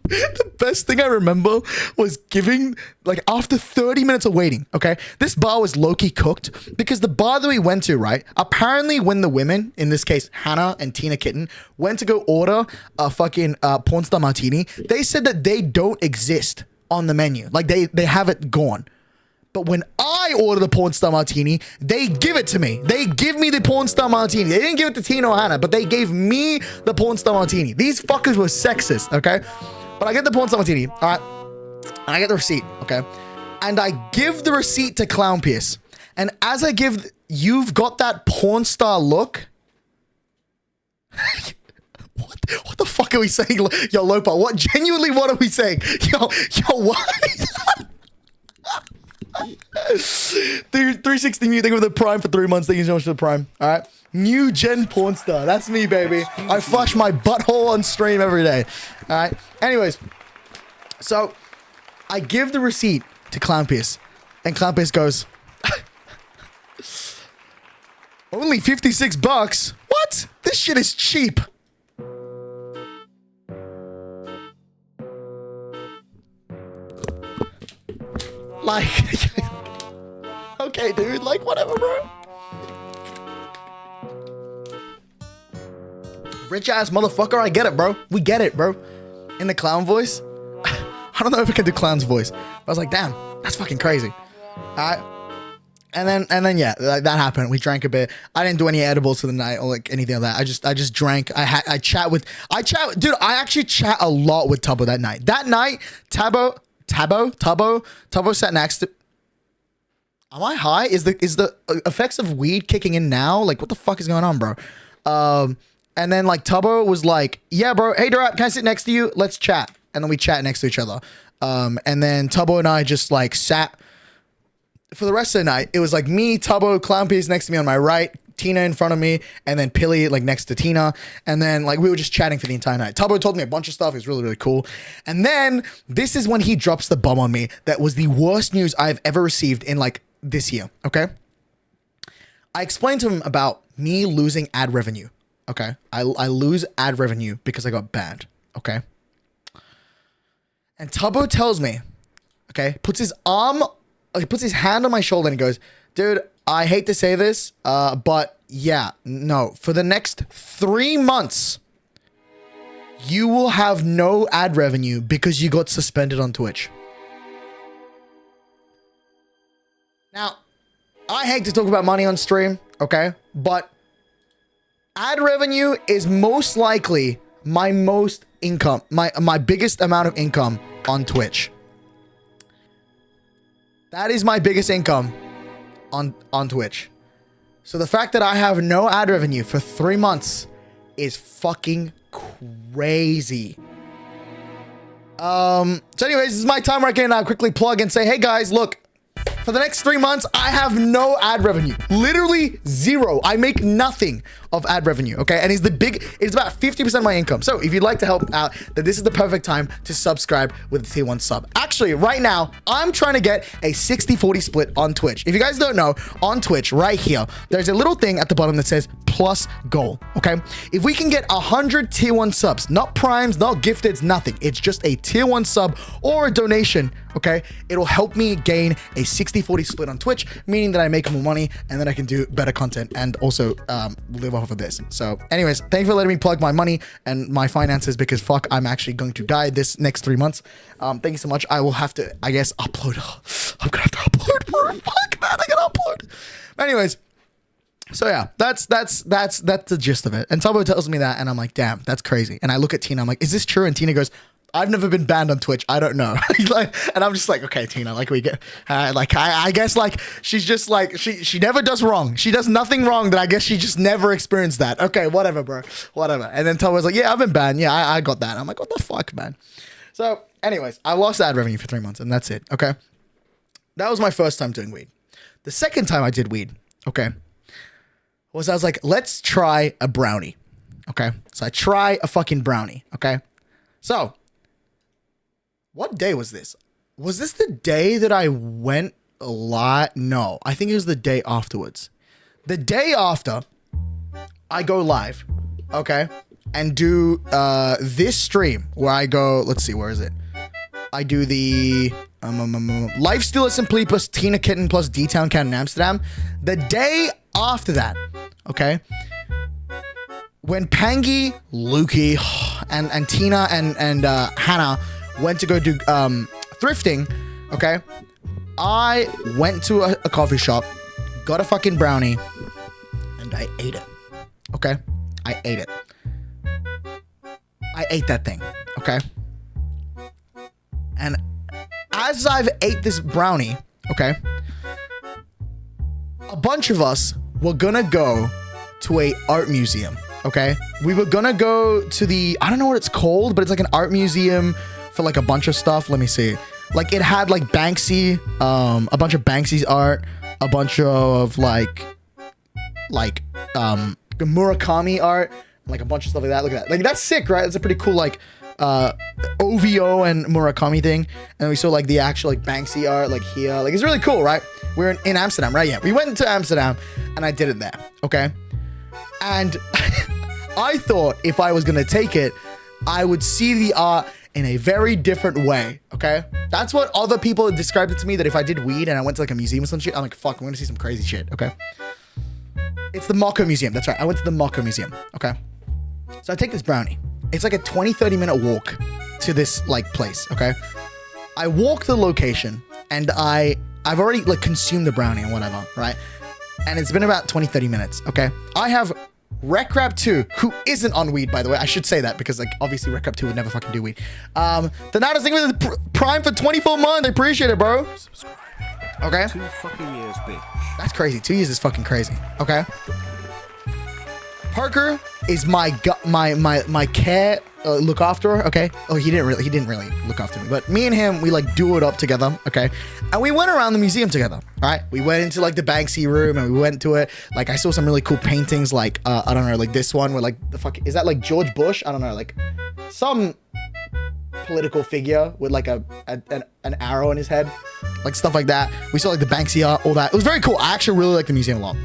The best thing I remember was giving, like, after 30 minutes of waiting, okay, this bar was low-key cooked because the bar that we went to, right, apparently when the women, in this case, Hannah and Tina Kitten, went to go order a fucking porn star martini, they said that they don't exist on the menu. Like, they have it gone. But when I order the porn star martini, they give it to me. They give me the porn star martini. They didn't give it to Tina or Hannah, but they gave me the porn star martini. These fuckers were sexist, okay? But I get the porn star martini, all right? And I get the receipt, okay? And I give the receipt to Clown Pierce. And as I give, you've got that porn star look. What the fuck are we saying? Yo, Lopa, what are we saying? Yo, what? Dude, 360 Mute, thank you for the Prime for 3 months. Thank you so much for the Prime. All right. New gen porn star. That's me, baby. I flush my butthole on stream every day. All right. Anyways, so I give the receipt to Clown Pierce, and Clown Pierce goes, only $56? What? This shit is cheap. Like, okay, dude, like, whatever, bro. Rich ass motherfucker, I get it, bro. We get it, bro. In the clown voice. I don't know if I can do clown's voice. I was like, damn, that's fucking crazy. Alright. And then yeah, like, that happened. We drank a bit. I didn't do any edibles for the night or like anything like that. I just drank. I dude, I actually chat a lot with Tubbo that night. That night, Tubbo sat next to. Am I high? Is the effects of weed kicking in now? Like, what the fuck is going on, bro? And then like Tubbo was like, yeah, bro. Hey, Derap, can I sit next to you? Let's chat. and then we chat next to each other. And then Tubbo and I just like sat for the rest of the night. It was like me, Tubbo, Clown Piece next to me on my right, Tina in front of me, and then Pilly like next to Tina. And then like we were just chatting for the entire night. Tubbo told me a bunch of stuff. It was really, really cool. And then this is when he drops the bomb on me. That was the worst news I've ever received in like this year. Okay. I explained to him about me losing ad revenue. Okay. I lose ad revenue because I got banned. Okay. And Tubbo tells me, okay, puts his hand on my shoulder and he goes, dude, I hate to say this, but yeah, no, for the next 3 months, you will have no ad revenue because you got suspended on Twitch. Now, I hate to talk about money on stream, okay, but ad revenue is most likely my most income, my biggest amount of income on Twitch. That is my biggest income on Twitch. So the fact that I have no ad revenue for 3 months is fucking crazy. So anyways, this is my time where I can quickly plug and say, hey guys, look, for the next 3 months, I have no ad revenue. Literally zero. I make nothing of ad revenue, okay? And it's about 50% of my income. So if you'd like to help out, then this is the perfect time to subscribe with a tier 1 sub. Actually, right now, I'm trying to get a 60-40 split on Twitch. If you guys don't know, on Twitch, right here, there's a little thing at the bottom that says plus goal, okay? If we can get 100 tier 1 subs, not primes, not gifteds, nothing. It's just a tier 1 sub or a donation, okay? It'll help me gain a 60-40 split on Twitch, meaning that I make more money and then I can do better content and also live off of this. So anyways, thank you for letting me plug my money and my finances because fuck, I'm actually going to die this next 3 months. Thank you so much. I will have to, I guess, upload. I'm gonna have to upload, bro. Fuck, man, I gotta upload. Anyways, so yeah, that's the gist of it. And Tubbo tells me that and I'm like, damn, that's crazy. And I look at Tina, I'm like, is this true? And Tina goes, I've never been banned on Twitch. I don't know. And I'm just like, okay, Tina, like we get, I guess like, she's just like, she never does wrong. She does nothing wrong that I guess she just never experienced that. Okay, whatever, bro, whatever. And then Tubbo's like, yeah, I've been banned. Yeah, I got that. I'm like, what the fuck, man? So anyways, I lost ad revenue for 3 months and that's it. Okay. That was my first time doing weed. The second time I did weed, okay, I was like, let's try a brownie. Okay. So I try a fucking brownie. Okay. So what day was this? Was this the day that I went live? No, I think it was the day afterwards. The day after, I go live, okay, and do this stream where I go, let's see, where is it? I do the Lifestealer Simply plus Tina Kitten plus D-Town Cat in Amsterdam. The day after that, okay, when Pangy, Lukey, and Tina and Hannah went to go do thrifting, okay, I went to a coffee shop, got a fucking brownie, and I ate it, okay? I ate it. I ate that thing, okay? And as I've ate this brownie, okay, a bunch of us were gonna go to a art museum, okay? We were gonna go to the, I don't know what it's called, but it's like an art museum for like a bunch of stuff. Let me see. Like it had like Banksy, a bunch of Banksy's art, a bunch of like Murakami art, like a bunch of stuff like that. Look at that. Like that's sick, right? It's a pretty cool like OVO and Murakami thing. And we saw like the actual like Banksy art like here. Like it's really cool, right? We're in Amsterdam, right? Yeah. We went to Amsterdam and I did it there. Okay. And I thought if I was gonna take it, I would see the art in a very different way, okay? That's what other people described it to me, that if I did weed and I went to like a museum or some shit, I'm like, fuck, I'm gonna see some crazy shit, okay? It's the Mocco Museum, that's right. I went to the Mocco Museum, okay? So I take this brownie. It's like a 20-30 minute walk to this like place, okay? I walk the location and I've already like consumed the brownie and whatever, right? And it's been about 20-30 minutes, okay? I have RecRap2, who isn't on weed, by the way. I should say that because, like, obviously RecRap2 would never fucking do weed. The Nadas thing with Prime for 24 months. I appreciate it, bro. Subscribe. Okay. 2 fucking years, bitch. That's crazy. 2 years is fucking crazy. Okay. Parker is my care look after her, okay? Oh, he didn't really look after me, but me and him, we like do it up together, okay? And we went around the museum together, all right? We went into like the Banksy room and we went to it. Like I saw some really cool paintings, like I don't know, like this one where like the fuck is that, like George Bush? I don't know, like some political figure with like an arrow in his head, like stuff like that. We saw like the Banksy art, all that. It was very cool. I actually really like the museum a lot.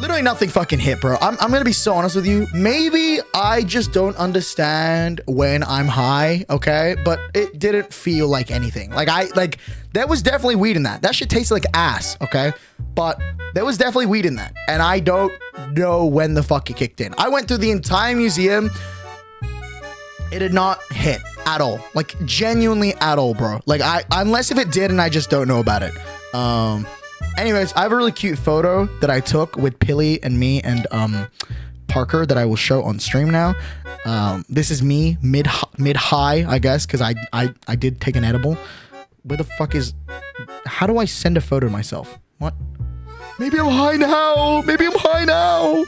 Literally nothing fucking hit, bro. I'm gonna be so honest with you. Maybe I just don't understand when I'm high, okay? But it didn't feel like anything. Like there was definitely weed in that. That shit tasted like ass, okay? But there was definitely weed in that. And I don't know when the fuck it kicked in. I went through the entire museum. It did not hit at all. Like genuinely at all, bro. Like unless if it did and I just don't know about it. Anyways, I have a really cute photo that I took with Pilly and me and Parker that I will show on stream now. This is me mid high, I guess, because I did take an edible. Where the fuck is? How do I send a photo to myself? What? Maybe I'm high now. Maybe I'm high now.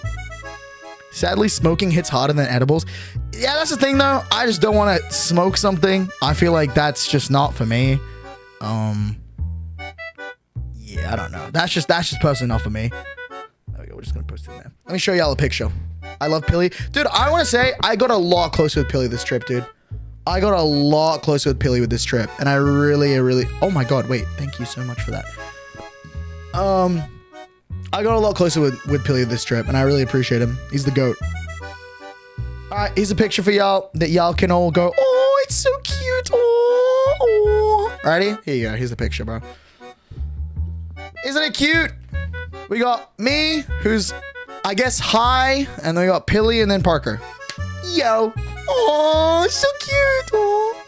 Sadly, smoking hits harder than edibles. Yeah, that's the thing though. I just don't want to smoke something. I feel like that's just not for me. Yeah, I don't know. That's just personally not for me. There we go. We're just gonna post it there. Let me show y'all a picture. I love Pilly. Dude, I want to say I got a lot closer with Pilly this trip, dude. I got a lot closer with Pilly with this trip. And I really... Oh my god, wait. Thank you so much for that. I got a lot closer with Pilly this trip, and I really appreciate him. He's the GOAT. Alright, here's a picture for y'all that y'all can all go, oh, it's so cute. Oh. Alrighty? Here you go. Here's the picture, bro. Isn't it cute? We got me, who's, I guess, high, and then we got Pilly and then Parker. Yo. Oh, so cute. Oh.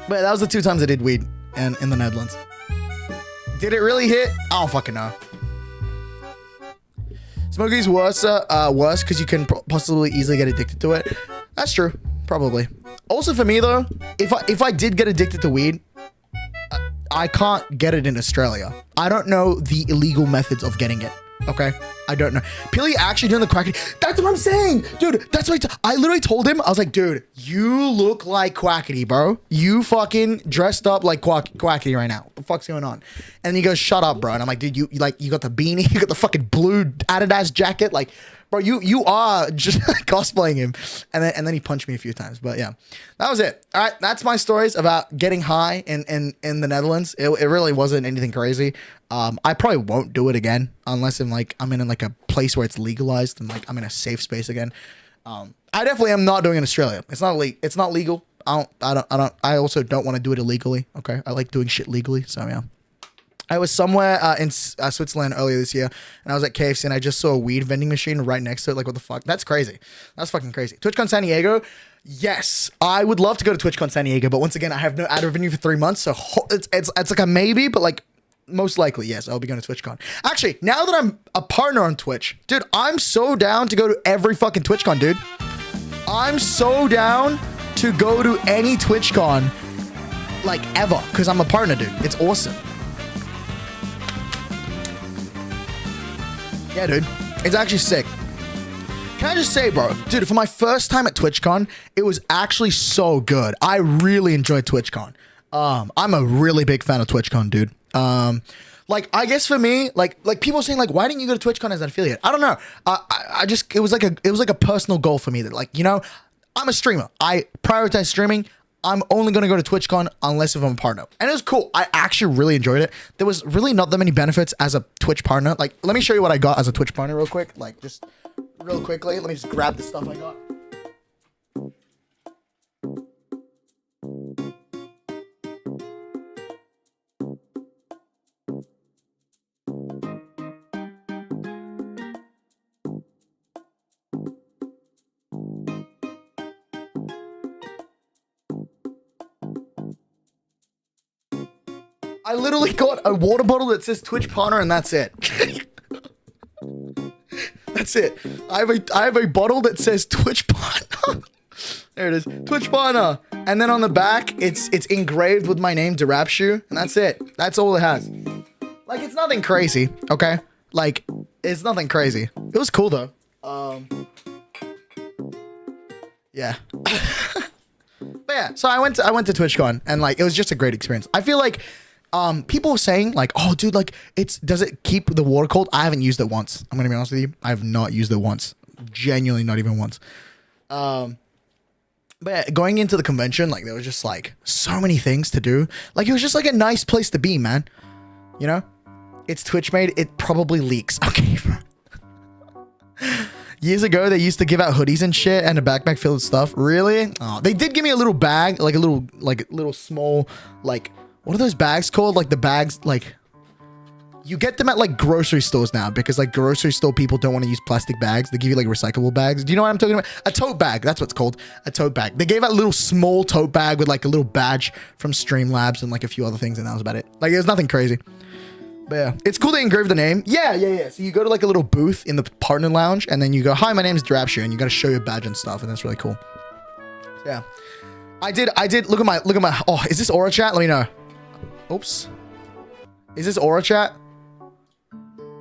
But that was the 2 times I did weed in the Netherlands. Did it really hit? I don't fucking know. Smoking's worse because you can possibly easily get addicted to it. That's true, probably. Also for me though, if I did get addicted to weed, I can't get it in Australia. I don't know the illegal methods of getting it. Okay, I don't know. Pilly actually doing the quackity. That's what I'm saying, dude. That's what I literally told him. I was like, dude, you look like Quackity, bro. You fucking dressed up like Quackity right now. What the fuck's going on? And he goes, shut up, bro. And I'm like, dude, you got the beanie, you got the fucking blue Adidas jacket, like. Bro, you are just cosplaying him. And then he punched me a few times. But yeah, that was it. All right, that's my stories about getting high in the Netherlands. It really wasn't anything crazy. I probably won't do it again unless I'm in like a place where it's legalized and like I'm in a safe space again. I definitely am not doing it in Australia. It's not legal. I also don't want to do it illegally. Okay, I like doing shit legally. So yeah. I was somewhere in Switzerland earlier this year, and I was at KFC, and I just saw a weed vending machine right next to it. Like, what the fuck? That's crazy. That's fucking crazy. TwitchCon San Diego. Yes, I would love to go to TwitchCon San Diego, but once again, I have no ad revenue for 3 months, so it's like a maybe, but like most likely, yes, I'll be going to TwitchCon. Actually, now that I'm a partner on Twitch, dude, I'm so down to go to every fucking TwitchCon, dude. I'm so down to go to any TwitchCon, like ever, because I'm a partner, dude. It's awesome. Yeah, dude. It's actually sick. Can I just say, bro? Dude, for my first time at TwitchCon, it was actually so good. I really enjoyed TwitchCon. I'm a really big fan of TwitchCon, dude. Like, I guess for me, like people saying, like, why didn't you go to TwitchCon as an affiliate? I don't know. I just, it was like a personal goal for me that, like, you know, I'm a streamer. I prioritize streaming. I'm only going to go to TwitchCon unless if I'm a partner. And it was cool. I actually really enjoyed it. There was really not that many benefits as a Twitch partner. Like, let me show you what I got as a Twitch partner real quick. Like, just real quickly. Let me just grab the stuff I got. I literally got a water bottle that says Twitch partner, and that's it. That's it. I have a bottle that says Twitch partner. There it is, Twitch partner. And then on the back, it's engraved with my name, Derapchu, and that's it. That's all it has. Like, it's nothing crazy, okay? Like, it's nothing crazy. It was cool though. Yeah. But yeah, so I went to TwitchCon and like it was just a great experience. I feel like people were saying like, oh dude, like does it keep the water cold? I haven't used it once. I'm gonna be honest with you. I have not used it once. Genuinely not even once. But yeah, going into the convention, like there was just like so many things to do. Like it was just like a nice place to be, man. You know? It's Twitch made, it probably leaks. Okay. Years ago, they used to give out hoodies and shit and a backpack filled with stuff. Really? Oh, they did give me a little bag, like a little small, like, what are those bags called? Like the bags, like, you get them at like grocery stores now because like grocery store people don't want to use plastic bags. They give you like recyclable bags. Do you know what I'm talking about? A tote bag. That's what it's called. A tote bag. They gave out a little small tote bag with like a little badge from Streamlabs and like a few other things, and that was about it. Like, it was nothing crazy. But yeah, it's cool they engraved the name. Yeah. So you go to like a little booth in the partner lounge and then you go, hi, my name is Derapchu, and you got to show your badge and stuff. And that's really cool. Yeah. I did. Look at my, oh, is this Aura chat? Let me know. Oops. Is this Aura chat?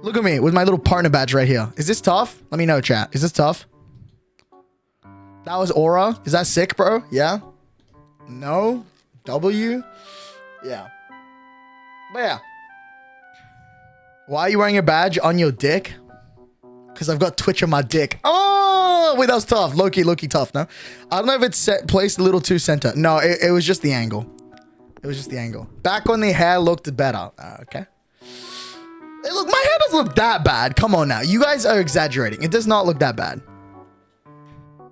Look at me with my little partner badge right here. Is this tough? Let me know, chat. Is this tough? That was Aura. Is that sick, bro? Yeah. No. W. Yeah. But yeah. Why are you wearing a badge on your dick? Because I've got Twitch on my dick. Oh, wait, that was tough. Low-key tough, no? I don't know if it's placed a little too center. No, it was just the angle. It was just the angle. Back when the hair looked better. Okay. Hey, look, my hair doesn't look that bad. Come on now. You guys are exaggerating. It does not look that bad.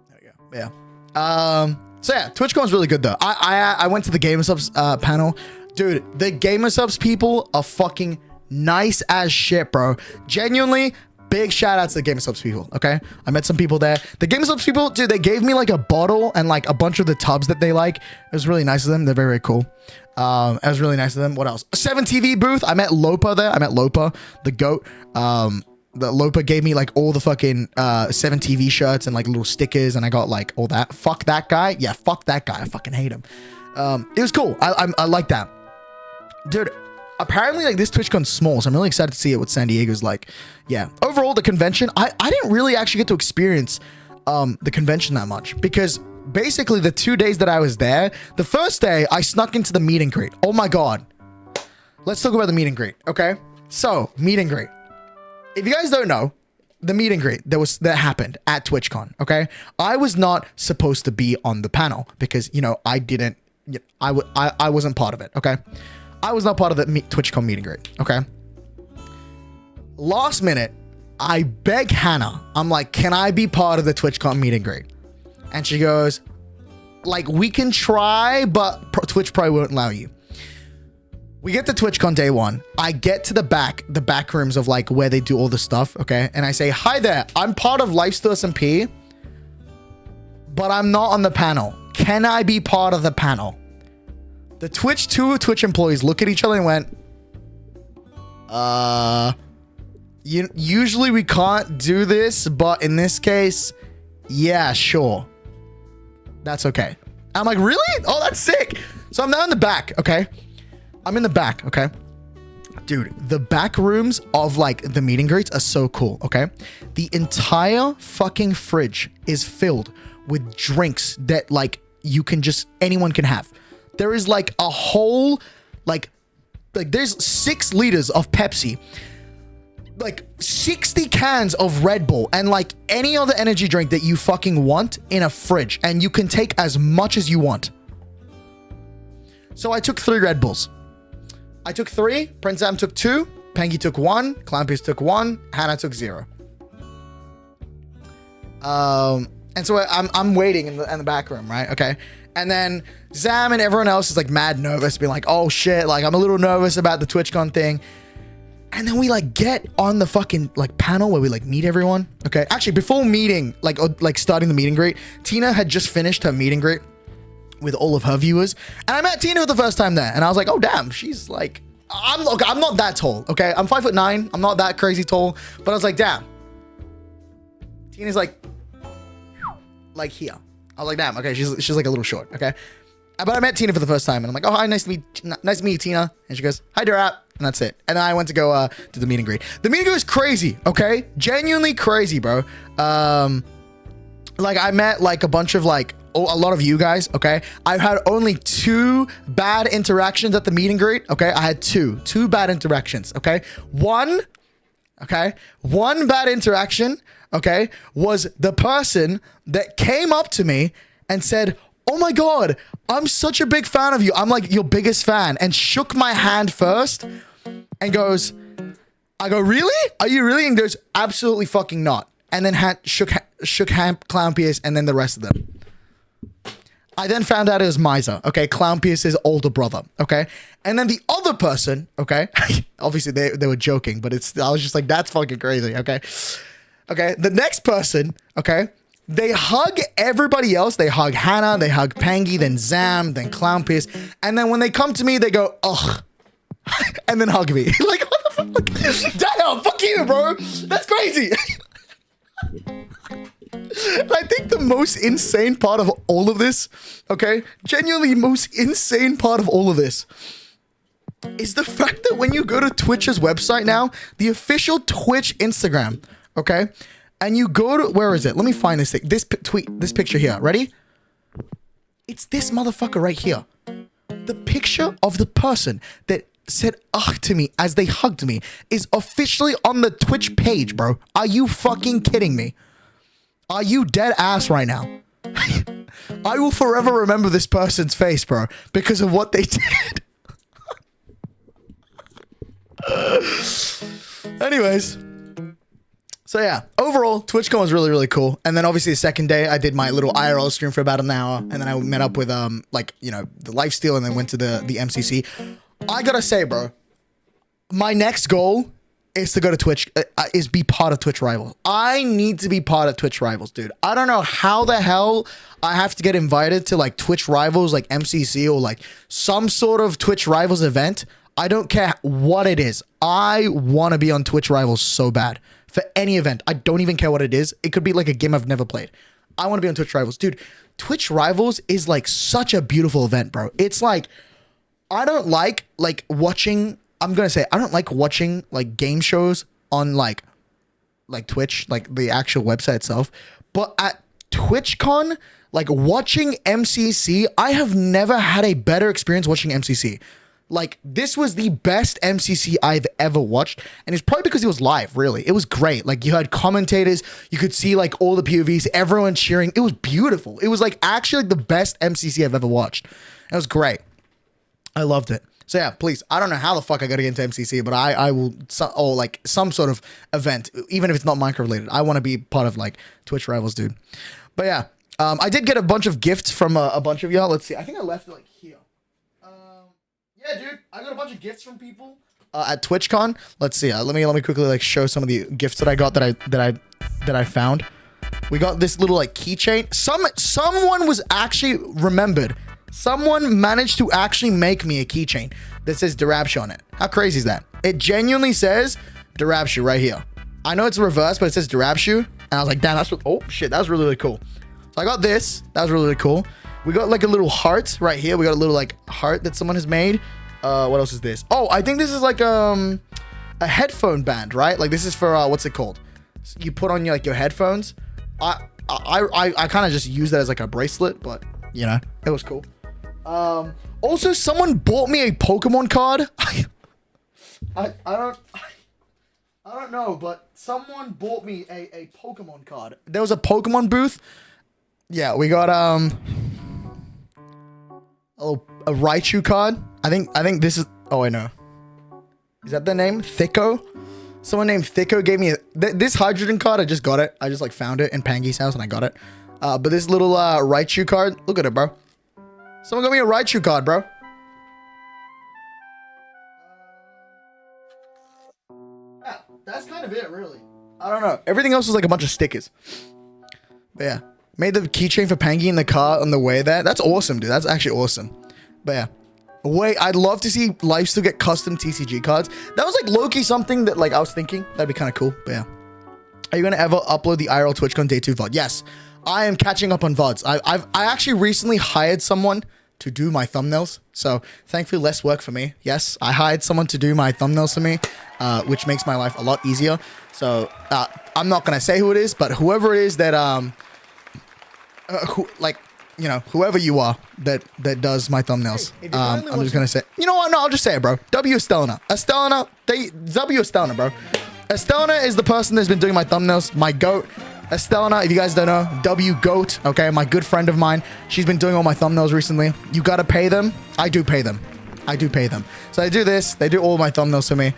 There we go. Yeah. So yeah, TwitchCon was really good though. I went to the GamerSubs panel. Dude, the GamerSubs people are fucking nice as shit, bro. Genuinely, big shout out to the GamerSubs people, okay? I met some people there. The GamerSubs people, dude, they gave me like a bottle and like a bunch of the tubs that they like. It was really nice of them. They're very, very cool. It was really nice of them. What else? 7TV booth. I met Lopa there. I met Lopa, the GOAT. The Lopa gave me like all the fucking 7TV shirts and like little stickers, and I got like all that. Fuck that guy. Yeah, fuck that guy. I fucking hate him. It was cool. I like that. Dude, apparently like this TwitchCon's small, so I'm really excited to see it what San Diego's like. Yeah. Overall, the convention, I didn't really actually get to experience the convention that much because basically the 2 days that I was there, the first day I snuck into the meet and greet. Oh my God. Let's talk about the meet and greet. Okay. So meet and greet. If you guys don't know, the meet and greet that happened at TwitchCon. Okay. I was not supposed to be on the panel because, you know, I wasn't part of it. Okay. I was not part of the TwitchCon meet and greet. Okay. Last minute, I beg Hannah. I'm like, can I be part of the TwitchCon meet and greet? And she goes, like, we can try, but Twitch probably won't allow you. We get to TwitchCon day one. I get to the back rooms of like where they do all the stuff. Okay. And I say, hi there. I'm part of Lifesteal SMP, but I'm not on the panel. Can I be part of the panel? The two Twitch employees look at each other and went, usually we can't do this, but in this case, yeah, sure. That's okay. I'm like, really? Oh, that's sick. So I'm now in the back, okay? I'm in the back, okay? Dude, the back rooms of like the meet and greets are so cool, okay? The entire fucking fridge is filled with drinks that like anyone can have. There is like a whole, like there's 6 liters of Pepsi, like 60 cans of Red Bull, and like any other energy drink that you fucking want in a fridge, and you can take as much as you want. So I took 3 Red Bulls. I took 3, Prince Am took 2, Pengy took 1, Clampus took 1, Hannah took 0. And so I'm waiting in the back room, right? Okay. And then Zam and everyone else is like mad nervous, being like, oh shit, like I'm a little nervous about the TwitchCon thing. And then we like get on the fucking like panel where we like meet everyone. Okay. Actually, before meeting, like starting the meet and greet, Tina had just finished her meet and greet with all of her viewers. And I met Tina for the first time there. And I was like, oh damn, she's like, I'm not that tall. Okay. I'm 5'9". I'm not that crazy tall, but I was like, damn. Tina's like here. I was like, damn, okay, she's like a little short, okay? But I met Tina for the first time, and I'm like, oh, hi, nice to meet you, Tina. And she goes, hi, Derap. And that's it. And then I went to go to the meet and greet. The meet and greet was crazy, okay? Genuinely crazy, bro. Like, I met like a bunch of like, a lot of you guys, okay? I've had only 2 bad interactions at the meet and greet, okay? I had two bad interactions, okay? One bad interaction, okay, was the person that came up to me and said, "Oh my God, I'm such a big fan of you. I'm like your biggest fan," and shook my hand first and goes, I go, "Really? Are you really?" And goes, "Absolutely fucking not." And then shook hand, Clown Pierce, and then the rest of them. I then found out it was Miser, okay? Clown Pierce's older brother, okay? And then the other person, okay? Obviously, they were joking, but I was just like, that's fucking crazy, okay? Okay, the next person, okay? They hug everybody else. They hug Hannah, they hug Pangy, then Zam, then Clown Pierce. And then when they come to me, they go, "Ugh," and then hug me. Like, what the fuck? Damn, fuck you, bro. That's crazy. I think the most insane part of all of this, okay, genuinely most insane part of all of this is the fact that when you go to Twitch's website now, the official Twitch Instagram, okay, and you go to, where is it? Let me find this thing. This picture here. Ready? It's this motherfucker right here. The picture of the person that said "ugh" to me as they hugged me is officially on the Twitch page, bro. Are you fucking kidding me? Are you dead ass right now? I will forever remember this person's face, bro, because of what they did. Anyways. So yeah, overall, TwitchCon was really, really cool. And then obviously the second day, I did my little IRL stream for about an hour. And then I met up with, like, you know, the lifesteal and then went to the MCC. I gotta say, bro, my next goal is to go to Twitch, is be part of Twitch Rivals. I need to be part of Twitch Rivals, dude. I don't know how the hell I have to get invited to like Twitch Rivals, like MCC or like some sort of Twitch Rivals event. I don't care what it is. I want to be on Twitch Rivals so bad for any event. I don't even care what it is. It could be like a game I've never played. I want to be on Twitch Rivals. Dude, Twitch Rivals is like such a beautiful event, bro. It's like, I don't like watching, I'm going to say, I don't like watching like game shows on like Twitch, like the actual website itself. But at TwitchCon, like watching MCC, I have never had a better experience watching MCC. Like, this was the best MCC I've ever watched. And it's probably because it was live, really. It was great. Like, you had commentators. You could see, like, all the POVs. Everyone cheering. It was beautiful. It was, like, actually like, the best MCC I've ever watched. It was great. I loved it. So, yeah, please. I don't know how the fuck I got to get into MCC, but I will, or, like, some sort of event, even if it's not Minecraft related. I want to be part of, like, Twitch Rivals, dude. But, yeah. I did get a bunch of gifts from a bunch of y'all. Let's see. I think I left it, like, here. Yeah, dude, I got a bunch of gifts from people at TwitchCon. Let's see. Let me quickly like show some of the gifts that I got that I found. We got this little like keychain. Someone was actually remembered. Someone managed to actually make me a keychain that says Derapchu on it. How crazy is that? It genuinely says Derapchu right here. I know it's reversed, but it says Derapchu, and I was like, damn, that's what. Oh shit, that was really, really cool. So I got this. That was really, really cool. We got like a little heart right here. We got a little like heart that someone has made. What else is this? Oh, I think this is like a headphone band, right? Like this is for what's it called? You put on your like your headphones. I kind of just use that as like a bracelet, but you know, it was cool. Also, someone bought me a Pokemon card. I don't know, but someone bought me a Pokemon card. There was a Pokemon booth. Yeah, we got a Raichu card. I think this is. Oh, I know. Is that the name? Thicko? Someone named Thicko gave me this hydrogen card. I just got it. I just like found it in Pangy's house and I got it. But this little Raichu card. Look at it, bro. Someone got me a Raichu card, bro. Yeah, that's kind of it, really. I don't know. Everything else was like a bunch of stickers. But yeah. Made the keychain for Pangy in the car on the way there. That's awesome, dude. That's actually awesome. But yeah. Wait, I'd love to see Lifesteal get custom TCG cards. That was like low-key something that like I was thinking. That'd be kind of cool. But yeah. Are you going to ever upload the IRL TwitchCon Day 2 VOD? Yes. I am catching up on VODs. I actually recently hired someone to do my thumbnails. So thankfully less work for me. Yes, I hired someone to do my thumbnails for me, which makes my life a lot easier. So I'm not gonna say who it is, but whoever it is that whoever you are that does my thumbnails, I'm just gonna say, you know what? No, I'll just say it, bro. W Estelna, W Estelna, bro. Estelna is the person that's been doing my thumbnails, my goat. Estelna, if you guys don't know, W Goat, okay, my good friend of mine. She's been doing all my thumbnails recently. You gotta pay them. I do pay them. I do pay them. So I do this. They do all my thumbnails for me.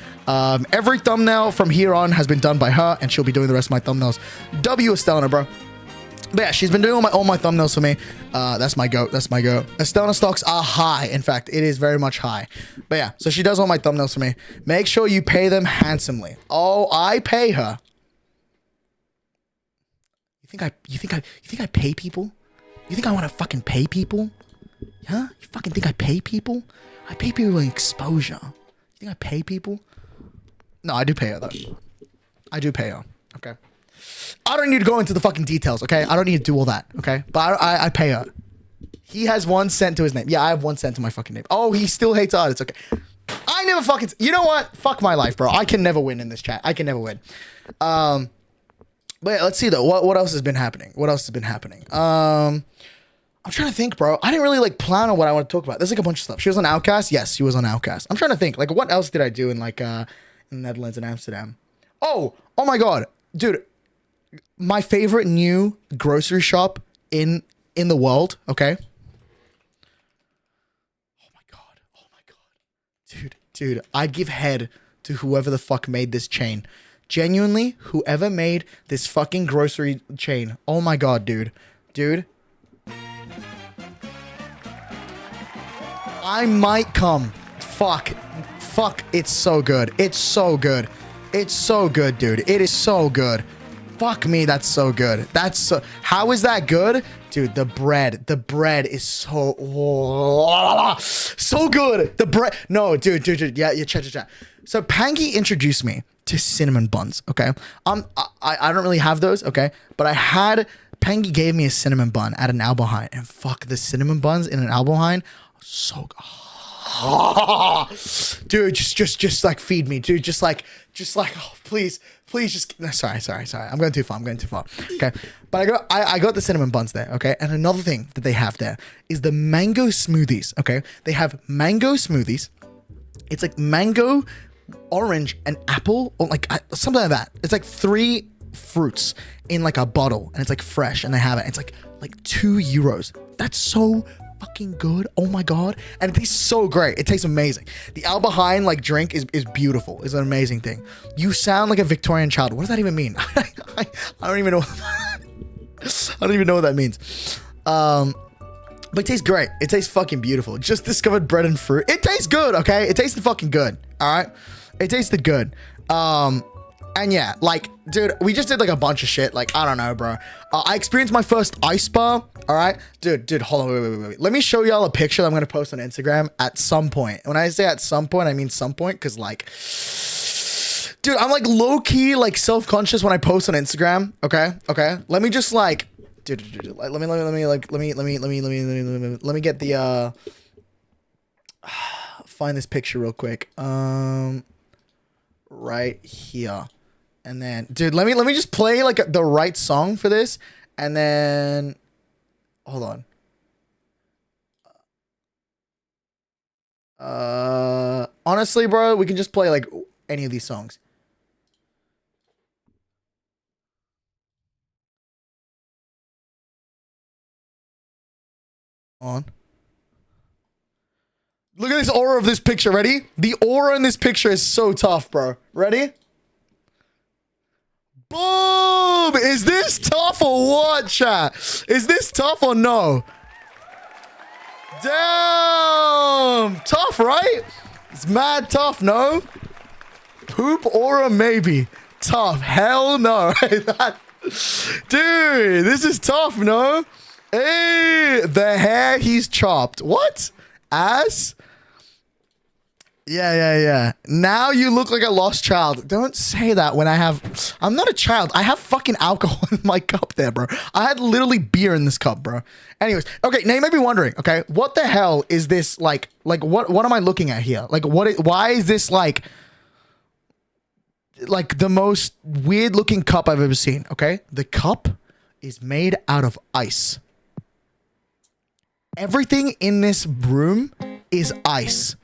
Every thumbnail from here on has been done by her, and she'll be doing the rest of my thumbnails. W Estelna, bro. But yeah, she's been doing all my thumbnails for me. That's my goat. That's my goat. Estelna stocks are high. In fact, it is very much high. But yeah, so she does all my thumbnails for me. Make sure you pay them handsomely. Oh, I pay her. You think I pay people? You think I want to fucking pay people? Huh? You fucking think I pay people? I pay people with exposure. You think I pay people? No, I do pay her though. I do pay her. Okay. I don't need to go into the fucking details, okay? I don't need to do all that, okay? But I pay her. He has 1 cent to his name. Yeah, I have 1 cent to my fucking name. Oh, he still hates artists. Okay. I never fucking... You know what? Fuck my life, bro. I can never win in this chat. I can never win. But yeah, let's see though. What else has been happening? What else has been happening? I'm trying to think, bro. I didn't really like plan on what I want to talk about. There's like a bunch of stuff. She was on Outcast. Yes, she was on Outcast. I'm trying to think. Like, what else did I do in like in the Netherlands and Amsterdam? Oh my god, dude. My favorite new grocery shop in the world. Okay. Oh my god, dude. I'd give head to whoever the fuck made this chain. Genuinely, whoever made this fucking grocery chain. Oh my god, dude. I might come. Fuck. It's so good. It's so good, dude. It is so good. Fuck me, that's so good. How is that good? Dude, the bread is so good. The bread. No, dude. Yeah, chat. So Pangy introduced me to cinnamon buns, okay? I don't really have those, okay? But Pangy gave me a cinnamon bun at an Albert, and fuck, the cinnamon buns in an Albert, so good. Dude, just like feed me, dude. Just like, oh, please, just. No, sorry. I'm going too far. Okay, but I got the cinnamon buns there. Okay, and another thing that they have there is the mango smoothies. Okay, they have mango smoothies. It's like mango, orange, and apple, or like something like that. It's like 3 fruits in like a bottle, and it's like fresh, and they have it. It's like €2. That's so fucking good. Oh my god. And it tastes so great. It tastes amazing. The Albert Heijn like drink is beautiful. It's an amazing thing. You sound like a Victorian child. What does that even mean? I don't even know. I don't even know what that means. But it tastes great. It tastes fucking beautiful. Just discovered bread and fruit. It tastes good, okay? It tasted fucking good. All right? It tasted good. And yeah, like, dude, we just did like a bunch of shit. Like, I don't know, bro. I experienced my first ice bar. All right, dude, hold on, wait. Let me show y'all a picture that I'm gonna post on Instagram at some point. When I say at some point, I mean some point, cause like, dude, I'm like low key like self-conscious when I post on Instagram. Okay. Let me just like, dude, let me get the find this picture real quick. Right here. And then, dude, let me just play like the right song for this, and then hold on. Honestly, bro, we can just play like any of these songs. On. Look at this aura of this picture. Ready? The aura in this picture is so tough, bro. Ready? Boom! Is this tough or what, chat? Is this tough or no? Damn! Tough, right? It's mad tough, no? Poop aura, maybe. Tough. Hell no. Dude, this is tough, no? Hey, the hair he's chopped. What? Ass? Yeah. Now you look like a lost child. Don't say that when I'm not a child. I have fucking alcohol in my cup there, bro. I had literally beer in this cup, bro. Anyways, okay, now you may be wondering, okay, what the hell is this like what am I looking at here? Like why is this like the most weird looking cup I've ever seen, okay? The cup is made out of ice. Everything in this room is ice.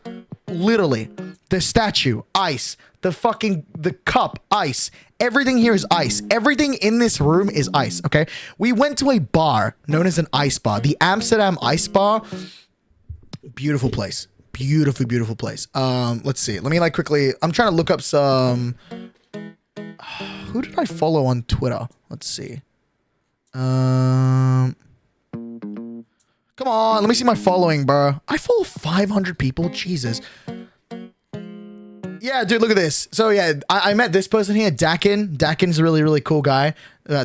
Literally, the statue, ice. The cup, ice. Everything here is ice. Everything in this room is ice, okay? We went to a bar known as an ice bar. The Amsterdam Ice Bar. Beautiful place. Beautiful place. Let's see. Let me like quickly... I'm trying to look up some... Who did I follow on Twitter? Let's see. Come on, let me see my following, bro. I follow 500 people. Jesus. Yeah, dude, look at this. So yeah, I met this person here, Dakin. Dakin's a really cool guy.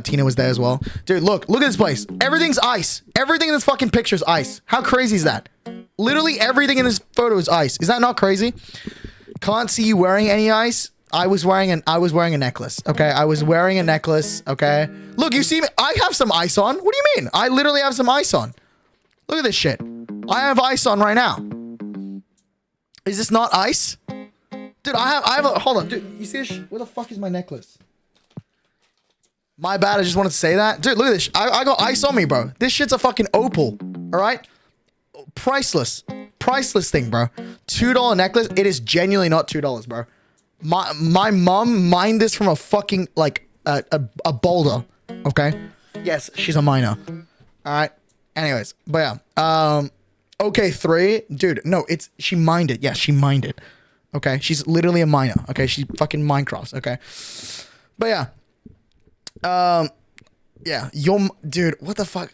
Tina was there as well. Dude, look at this place. Everything's ice. Everything in this fucking picture is ice. How crazy is that? Literally everything in this photo is ice. Is that not crazy? Can't see you wearing any ice. I was wearing a necklace. Okay, I was wearing a necklace. Okay, look, you see me. I have some ice on. What do you mean? I literally have some ice on. Look at this shit. I have ice on right now. Is this not ice? Dude, I have a, hold on, dude, you see this? Where the fuck is my necklace? My bad, I just wanted to say that. Dude, look at this. I got ice on me, bro. This shit's a fucking opal, all right? Priceless thing, bro. $2 necklace. It is genuinely not $2, bro. My mom mined this from a fucking, like, a boulder, okay? Yes, she's a miner, all right? Anyways, but yeah, okay, 3, dude, no, she mined it. Yeah, she mined it. Okay, she's literally a miner. Okay, she fucking Minecrafts. Okay, but yeah, dude, what the fuck?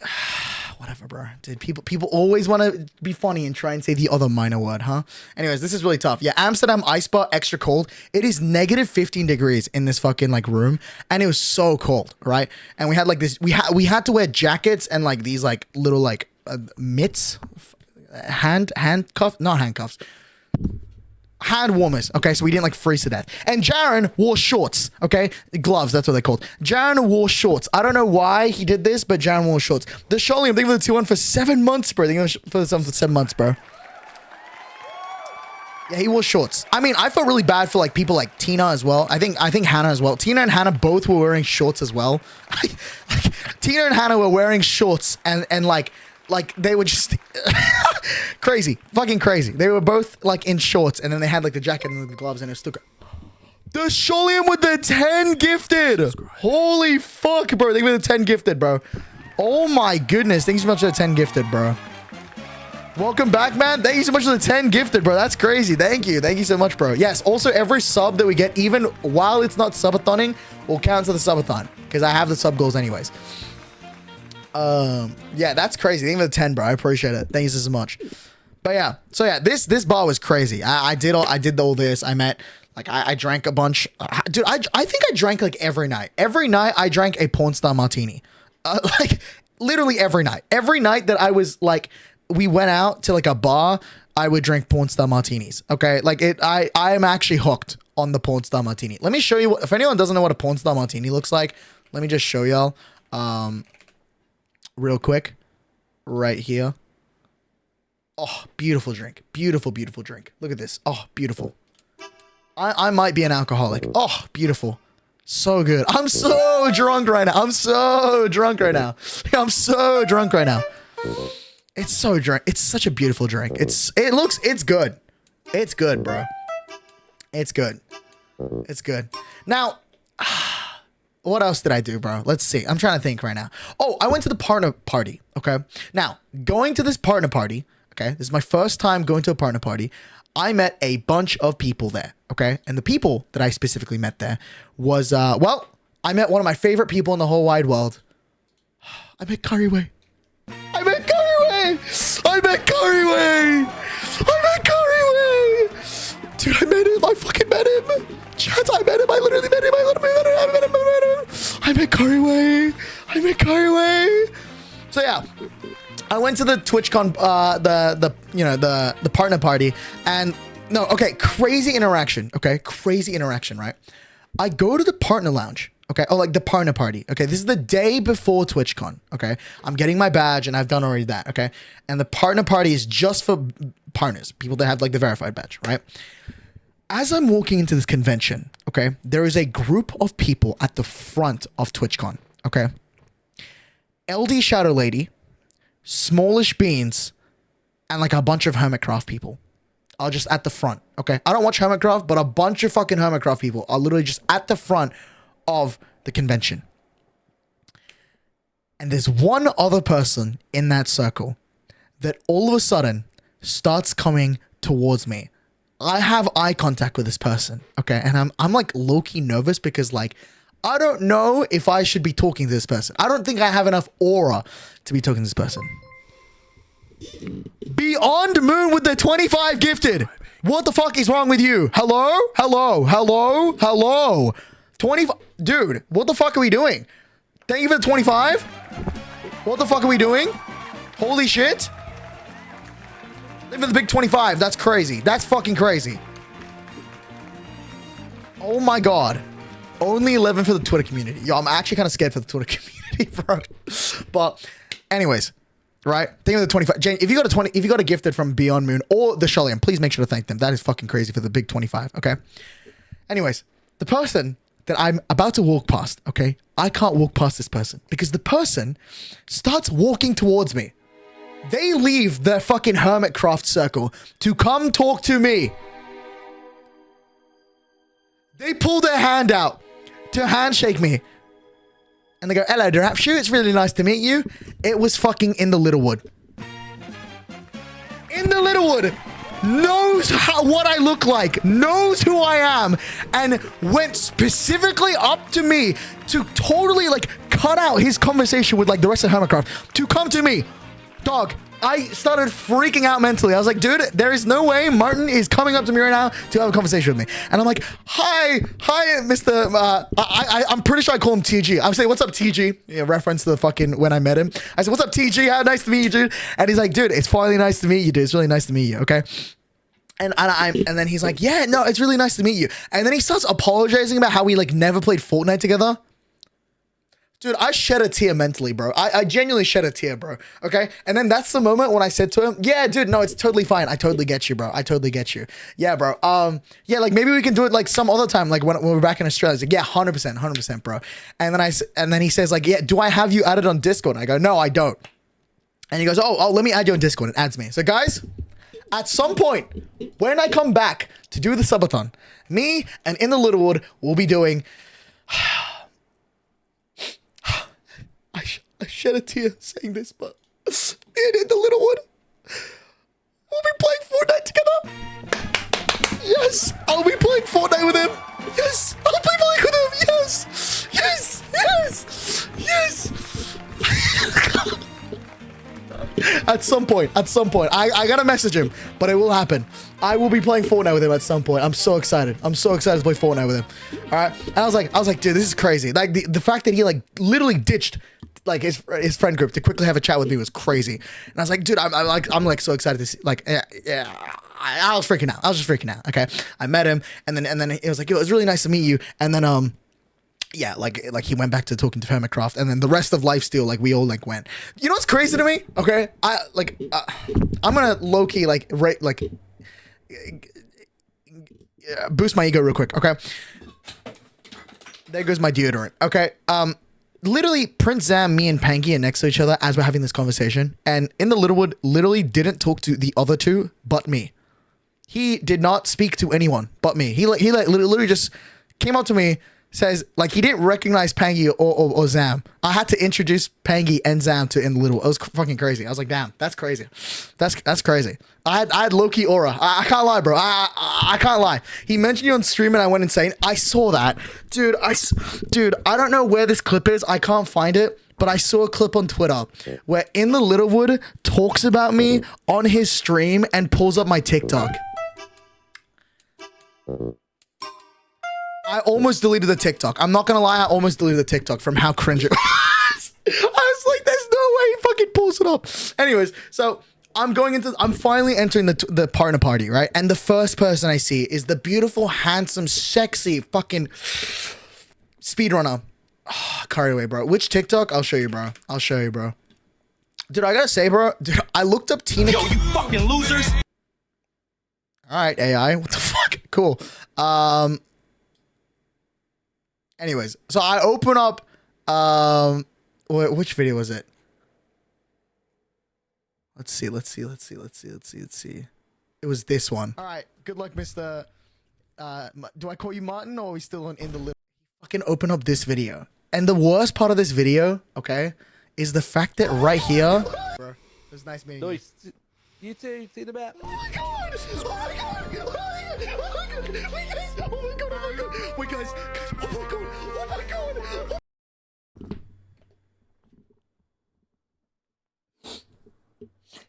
Whatever, bro. Dude, people always want to be funny and try and say the other minor word, huh? Anyways, this is really tough. Yeah, Amsterdam Ice Bar, extra cold. It is negative 15 degrees in this fucking like room, and it was so cold, right? And we had like this. We had to wear jackets and like these like little like mitts, handcuffs, not handcuffs. Hand warmers, okay, so we didn't like freeze to death. And Jaren wore shorts, okay, gloves, that's what they're called. Jaren wore shorts. I don't know why he did this, but Jaren wore shorts. The Sholi, I'm thinking for the 2-1 for 7 months, bro. For the 7 months, bro. Yeah, he wore shorts. I mean, I felt really bad for like people like Tina as well. I think Hannah as well. Tina and Hannah both were wearing shorts as well. Tina and Hannah were wearing shorts and like they were just crazy, fucking crazy. They were both like in shorts, and then they had like the jacket and the gloves, and it was still the Sholium with the 10 gifted. Holy fuck, bro! They were the 10 gifted, bro. Oh my goodness! Thank you so much for the 10 gifted, bro. Welcome back, man. Thank you so much for the 10 gifted, bro. That's crazy. Thank you so much, bro. Yes. Also, every sub that we get, even while it's not subatoning, will count to the subathon because I have the sub goals anyways. Yeah, that's crazy. Thank you for the 10, bro. I appreciate it. Thank you so much. But yeah, so yeah, this bar was crazy. I did all this. I met, like, I drank a bunch. Dude, I think I drank like every night. Every night I drank a porn star martini. Like literally every night. Every night that I was like, we went out to like a bar, I would drink porn star martinis. Okay, like I am actually hooked on the porn star martini. Let me show you. If anyone doesn't know what a porn star martini looks like, let me just show y'all. Real quick, right here. Oh, beautiful drink. Beautiful drink. Look at this. Oh, beautiful. I might be an alcoholic. Oh, beautiful. So good. I'm so drunk right now. I'm so drunk right now. It's so drunk. It's such a beautiful drink. It's good. It's good, bro. It's good. Now, what else did I do, bro? Let's see. I'm trying to think right now. Oh, I went to the partner party. Okay. Now, going to this partner party. Okay. This is my first time going to a partner party. I met a bunch of people there. Okay. And the people that I specifically met there was, well, I met one of my favorite people in the whole wide world. I met Curryway. Dude, I met him. I fucking met him. Chat, I met him. I literally met him. I met Curryway. So yeah, I went to the TwitchCon, the partner party, and No, okay, crazy interaction, okay? Crazy interaction, right? I go to the partner lounge, okay? Oh, like the partner party, okay? This is the day before TwitchCon, okay? I'm getting my badge and I've done already that, okay? And the partner party is just for partners, people that have like the verified badge, right? As I'm walking into this convention, okay, there is a group of people at the front of TwitchCon, okay? LD Shadow Lady, Smallish Beans, and like a bunch of Hermitcraft people are just at the front, okay? I don't watch Hermitcraft, but a bunch of fucking Hermitcraft people are literally just at the front of the convention. And there's one other person in that circle that all of a sudden starts coming towards me. I have eye contact with this person, okay? And I'm like low-key nervous because like, I don't know if I should be talking to this person. I don't think I have enough aura to be talking to this person. Beyond Moon with the 25 gifted. What the fuck is wrong with you? Hello? Hello? Hello? Hello? 25. Dude, what the fuck are we doing? Thank you for the 25. What the fuck are we doing? Holy shit. Live for the big 25. That's crazy. That's fucking crazy. Oh my god. Only 11 for the Twitter community. Yo, I'm actually kind of scared for the Twitter community, bro. But anyways, right? Think of the 25. Jane, if you got a gifted from Beyond Moon or the Sholian, please make sure to thank them. That is fucking crazy for the big 25, okay? Anyways, the person that I'm about to walk past, okay? I can't walk past this person because the person starts walking towards me. They leave their fucking Hermitcraft circle to come talk to me. They pull their hand out to handshake me. And they go, hello, Derapchu, it's really nice to meet you. It was fucking in the Littlewood. In the Littlewood. Knows what I look like. Knows who I am. And went specifically up to me to totally like cut out his conversation with like the rest of Hermitcraft to come to me. Dog, I started freaking out mentally. I was like, dude, there is no way Martin is coming up to me right now to have a conversation with me. And I'm like, hi, Mr. I'm pretty sure I call him TG. I'm saying, what's up, TG? Yeah, reference to the fucking when I met him. I said, what's up, TG? How nice to meet you, dude. And he's like, dude, it's finally nice to meet you, dude. It's really nice to meet you, okay? And then he's like, yeah, no, it's really nice to meet you. And then he starts apologizing about how we like never played Fortnite together. Dude, I shed a tear mentally, bro. I genuinely shed a tear, bro. Okay? And then that's the moment when I said to him, yeah, dude, no, it's totally fine. I totally get you, bro. I totally get you. Yeah, bro. Yeah, like maybe we can do it like some other time, like when we're back in Australia. He's like, yeah, 100%, bro. And then he says like, yeah, do I have you added on Discord? And I go, no, I don't. And he goes, oh, let me add you on Discord, and adds me. So guys, at some point, when I come back to do the subathon, me and In the Littlewood will be doing... I shed a tear saying this, but me and In the Littlewood we'll be playing Fortnite together. Yes, I'll be playing Fortnite with him. Yes, I'll be playing with him. Yes, yes, yes, yes. At some point, I gotta message him, but it will happen. I will be playing Fortnite with him at some point. I'm so excited. I'm so excited to play Fortnite with him. All right, and I was like, dude, this is crazy. Like the fact that he like literally ditched like his friend group to quickly have a chat with me was crazy. And I was like, dude, I'm like so excited to see. Like, yeah. I was freaking out. I was just freaking out. Okay, I met him, and then it was like, it was really nice to meet you. And then yeah, like he went back to talking to Hermitcraft, and then the rest of Lifesteal, like we all like went. You know what's crazy to me? Okay, I'm gonna low key like boost my ego real quick. Okay, there goes my deodorant. Okay, literally Prince Zam, me and Panky are next to each other as we're having this conversation, and In the Littlewood literally didn't talk to the other two but me. He did not speak to anyone but me. He literally just came up to me. Says like he didn't recognize Pangy or Zam. I had to introduce Pangy and Zam to In the Little. It was fucking crazy. I was like, damn, that's crazy. That's crazy. I had low-key aura. I can't lie, bro. I can't lie. He mentioned you on stream and I went insane. I saw that, dude. I don't know where this clip is. I can't find it. But I saw a clip on Twitter where In the Littlewood talks about me on his stream and pulls up my TikTok. I almost deleted the TikTok. I'm not gonna lie, I almost deleted the TikTok from how cringe it was. I was like, there's no way he fucking pulls it up. Anyways, so I'm finally entering the partner party, right? And the first person I see is the beautiful, handsome, sexy, fucking speedrunner. Oh, Kariway, bro. Which TikTok? I'll show you, bro. I'll show you, bro. Dude, I gotta say, bro. Dude, I looked up Tina. Yo, you fucking losers. All right, AI. What the fuck? Cool. Anyways, so I open up. Which video was it? Let's see. It was this one. All right. Good luck, Mr. Do I call you Martin or are we still in the lip? Fucking open up this video. And the worst part of this video, okay, is the fact that right here. Bro, it was nice meeting you. You too, see the map. Oh my god! Oh my god! Oh my god! Wait, guys! Oh my god! Oh my god! Wait, guys! Oh my god! Oh my god!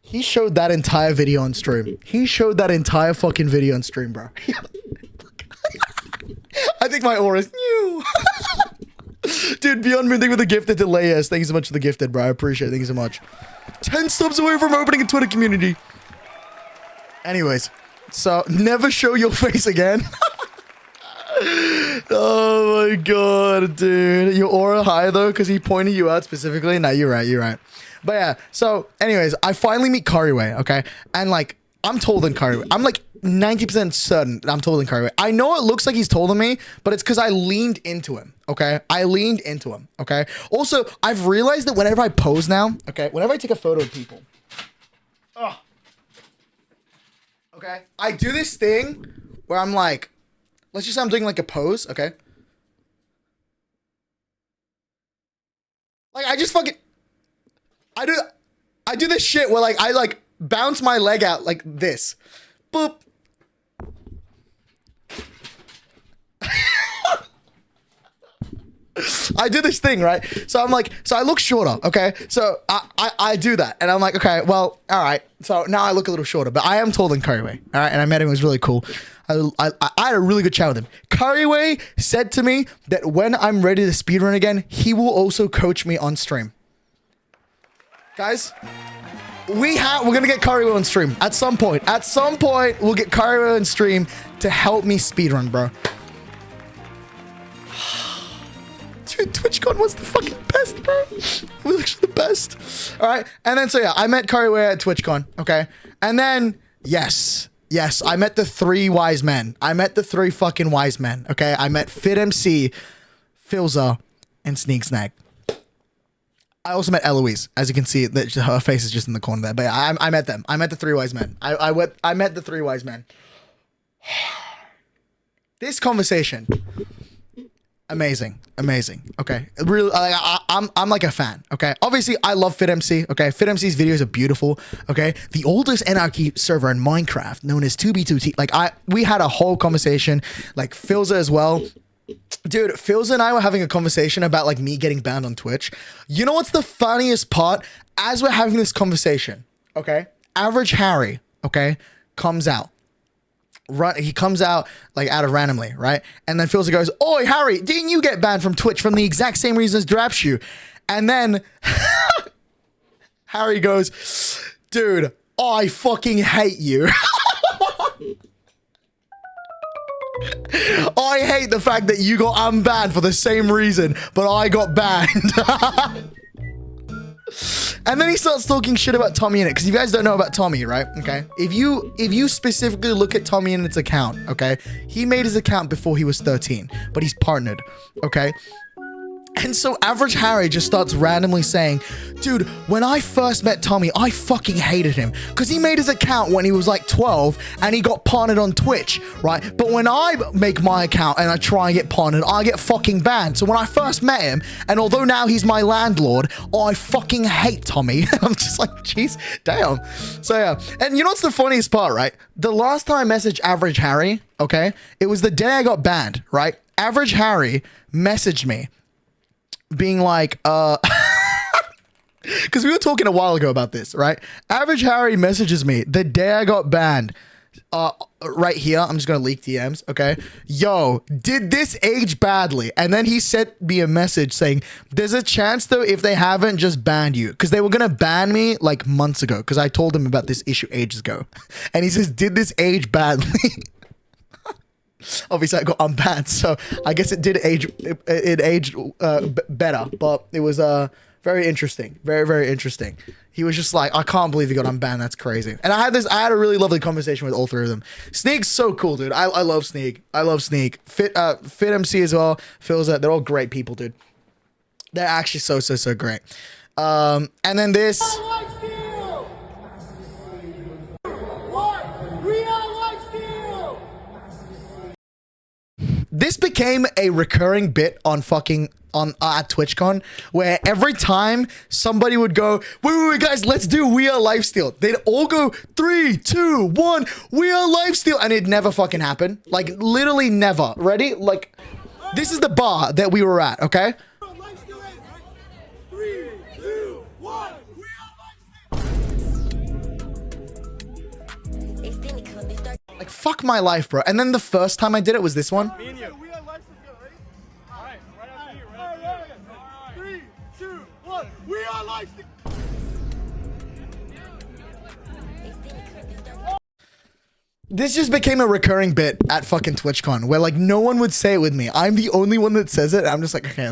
He showed that entire video on stream. He showed that entire fucking video on stream, bro. I think my aura is new. Dude, Beyond Moon, thank you for the gifted to Layers. Thank you so much for the gifted, bro. I appreciate it. Thank you so much. 10 subs away from opening a Twitter community. Anyways, so never show your face again. Oh my god, dude. Your aura high though, because he pointed you out specifically. No, you're right. But yeah, so anyways, I finally meet Kariway, okay? And like, I'm told in Kariway. I'm like 90% certain that I'm told in Kariway. I know it looks like he's taller than me, but it's because I leaned into him, okay? I leaned into him, okay? Also, I've realized that whenever I pose now, okay? Whenever I take a photo of people, okay? I do this thing where I'm like, let's just say I'm doing like a pose, okay? Like, I just fucking... I do this shit where like I like bounce my leg out like this. Boop. I do this thing, right? So I'm like, so I look shorter, okay? So I do that. And I'm like, okay, well, all right. So now I look a little shorter, but I am taller than Kariway, all right? And I met him, it was really cool. I had a really good chat with him. Kariway said to me that when I'm ready to speedrun again, he will also coach me on stream. Guys, we're gonna get Kariway on stream at some point. At some point, we'll get Kariway on stream to help me speedrun, bro. Dude, TwitchCon was the fucking best, bro. It was actually the best. All right, and then so yeah, I met Kariway at TwitchCon, okay? And then, yes, I met the three wise men. I met the three fucking wise men, okay? I met FitMC, Filza, and Sneak Snag. I also met Eloise. As you can see, that her face is just in the corner there. But yeah, I met them. I met the three wise men. I met the three wise men. This conversation, amazing. Okay, really, I'm like a fan. Okay, obviously I love FitMC. Okay, FitMC's videos are beautiful. Okay, the oldest anarchy server in Minecraft, known as 2B2T. Like we had a whole conversation. Like Filza as well. Dude, Filza and I were having a conversation about like me getting banned on Twitch. You know what's the funniest part? As we're having this conversation, okay, Average Harry, okay, comes out. He comes out like out of randomly, right? And then Filza goes, "Oi, Harry, didn't you get banned from Twitch from the exact same reason as Derapchu?" And then Harry goes, "Dude, I fucking hate you." I hate the fact that you got unbanned for the same reason, but I got banned. And then he starts talking shit about Tommy Innit, because you guys don't know about Tommy, right? Okay. If you specifically look at Tommy Innit's account, okay, he made his account before he was 13, but he's partnered, okay? And so Average Harry just starts randomly saying, "Dude, when I first met Tommy, I fucking hated him because he made his account when he was like 12 and he got partnered on Twitch, right? But when I make my account and I try and get partnered, I get fucking banned. So when I first met him, and although now he's my landlord, I fucking hate Tommy." And I'm just like, jeez, damn. So yeah, and you know what's the funniest part, right? The last time I messaged Average Harry, okay, it was the day I got banned, right? Average Harry messaged me being like, because we were talking a while ago about this, right? Average Harry messages me the day I got banned right here, I'm just gonna leak DMs, okay? Yo, did this age badly? And then he sent me a message saying, there's a chance though if they haven't just banned you, because they were gonna ban me like months ago, because I told him about this issue ages ago. And he says, did this age badly? Obviously I got unbanned, so I guess it did age, it aged better, but it was very interesting, very interesting. He was just like, I can't believe he got unbanned. That's crazy. And I had a really lovely conversation with all three of them. Sneak's so cool, dude. I love Sneak. I love Sneak. Fit MC as well. Feels that they're all great people, dude. They're actually so great. And then this. This became a recurring bit on at TwitchCon, where every time somebody would go, wait, guys, let's do We Are Lifesteal. They'd all go 3, 2, 1, We Are Lifesteal, and it'd never fucking happen. Like literally never. Ready? Like this is the bar that we were at. Okay. 3, 2, 1. Like fuck my life, bro. And then the first time I did it was this one. Me and you. We are lifesteal. Ready? All right. Right after you. Right after you. All right. 3, 2, 1. We are lifesteal. This just became a recurring bit at fucking TwitchCon, where like no one would say it with me. I'm the only one that says it. I'm just like, okay,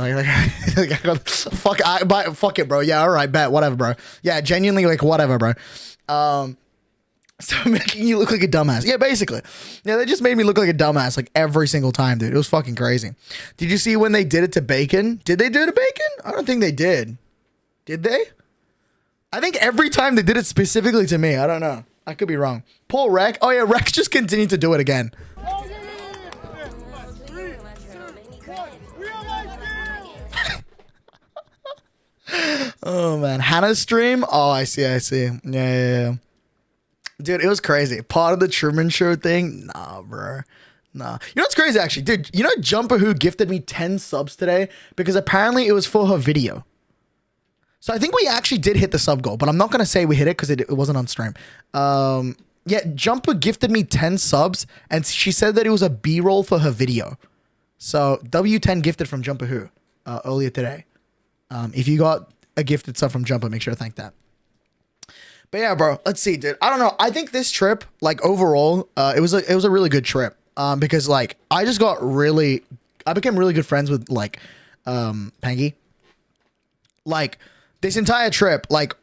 fuck it, bro. Yeah, all right, bet, whatever, bro. Yeah, genuinely, like whatever, bro. So making you look like a dumbass. Yeah, basically. Yeah, they just made me look like a dumbass like every single time, dude. It was fucking crazy. Did you see when they did it to Bacon? Did they do it to Bacon? I don't think they did. Did they? I think every time they did it specifically to me. I don't know. I could be wrong. Poor Rec. Oh yeah, Rex just continued to do it again. Oh, yeah. 3, 2, 1. We are lifesteal. Oh man, Hannah's stream. Oh, I see. Yeah. Dude, it was crazy. Part of the Truman Show thing. Nah, bro. Nah. You know what's crazy, actually? Dude, you know Jumper who gifted me 10 subs today? Because apparently it was for her video. So I think we actually did hit the sub goal, but I'm not going to say we hit it because it wasn't on stream. Yeah, Jumper gifted me 10 subs, and she said that it was a B-roll for her video. So W10 gifted from Jumper who earlier today. If you got a gifted sub from Jumper, make sure to thank that. But yeah, bro, let's see, dude. I don't know. I think this trip, like overall, it was a really good trip. Because like I became really good friends with like Pangy. Like this entire trip, like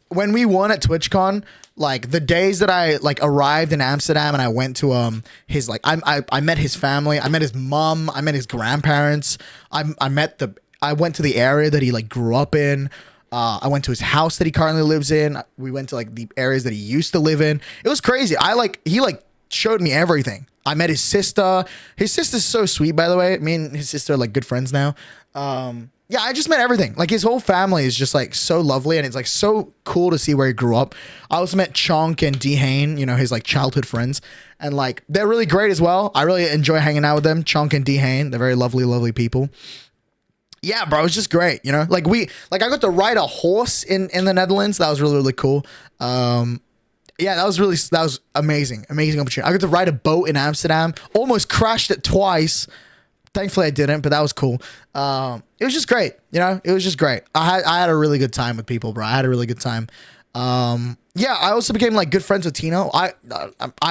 when we won at TwitchCon, like the days that I like arrived in Amsterdam and I went to his like I met his family, I met his mom, I met his grandparents, I went to the area that he like grew up in. I went to his house that he currently lives in. We went to like the areas that he used to live in. It was crazy. He showed me everything. I met his sister. His sister's so sweet, by the way. Me and his sister are like good friends now. Yeah, I just met everything. Like his whole family is just like so lovely, and it's like so cool to see where he grew up. I also met Chonk and D Hane, you know, his like childhood friends, and like they're really great as well. I really enjoy hanging out with them. Chonk and D Hane, they're very lovely people. Yeah, bro, it was just great, you know? Like I got to ride a horse in the Netherlands. That was really cool. Yeah, that was amazing opportunity. I got to ride a boat in Amsterdam. Almost crashed it twice. Thankfully I didn't, but that was cool. It was just great, you know? It was just great. I had a really good time with people, bro. I had a really good time. Yeah, I also became like good friends with Tina. I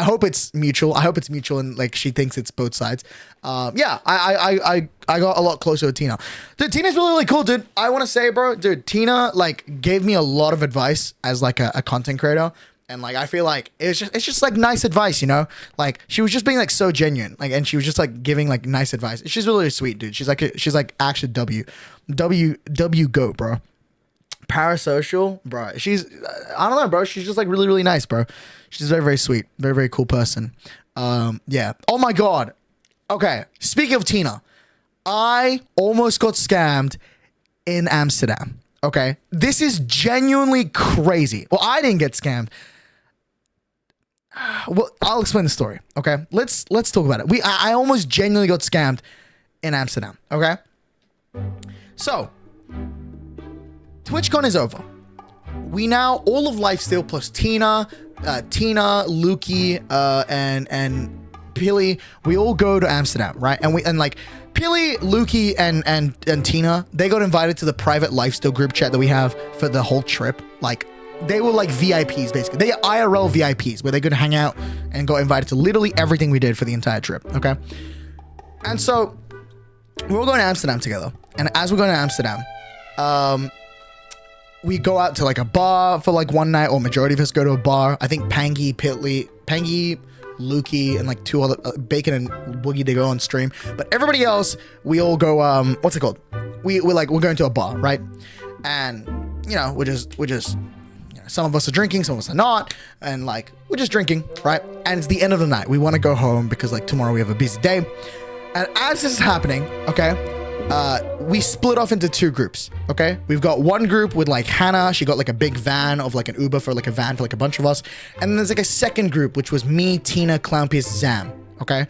hope it's mutual. I hope it's mutual and like she thinks it's both sides. Yeah, I got a lot closer with Tina. Dude, Tina's really cool, dude. I want to say, bro, dude, Tina like gave me a lot of advice as like a content creator. And like I feel like it's just like nice advice, you know? Like she was just being like so genuine. Like and she was just like giving like nice advice. She's really sweet, dude. She's like actually W goat, bro. Parasocial, bro. I don't know, bro. She's just like really nice, bro. She's very sweet, very cool person. Yeah. Oh my god. Okay. Speaking of Tina, I almost got scammed in Amsterdam. Okay. This is genuinely crazy. Well, I didn't get scammed. Well, I'll explain the story. Okay. Let's talk about it. I almost genuinely got scammed in Amsterdam. Okay. So TwitchCon is over. we now, all of Lifesteal plus Tina, Lukey, and Pilly, we all go to Amsterdam, right? And like Pilly, Lukey, and Tina, they got invited to the private Lifesteal group chat that we have for the whole trip. Like, they were like VIPs, basically. They are IRL VIPs, where they could hang out and got invited to literally everything we did for the entire trip, okay? And so, we're all going to Amsterdam together. And as we're going to Amsterdam, we go out to like a bar for like one night, or majority of us go to a bar. I think Pangy, Lukey, and like two other Bacon and Woogie, they go on stream. But everybody else, we all go, what's it called? We're going to a bar, right? And, you know, we're just some of us are drinking, some of us are not, and like we're just drinking, right? And it's the end of the night. We want to go home because like tomorrow we have a busy day. And as this is happening, okay, we split off into two groups, okay? We've got one group with like Hannah. She got like a big van of like an Uber for like a van for like a bunch of us. And then there's like a second group, which was me, Tina, Clownpiece, Zam, okay?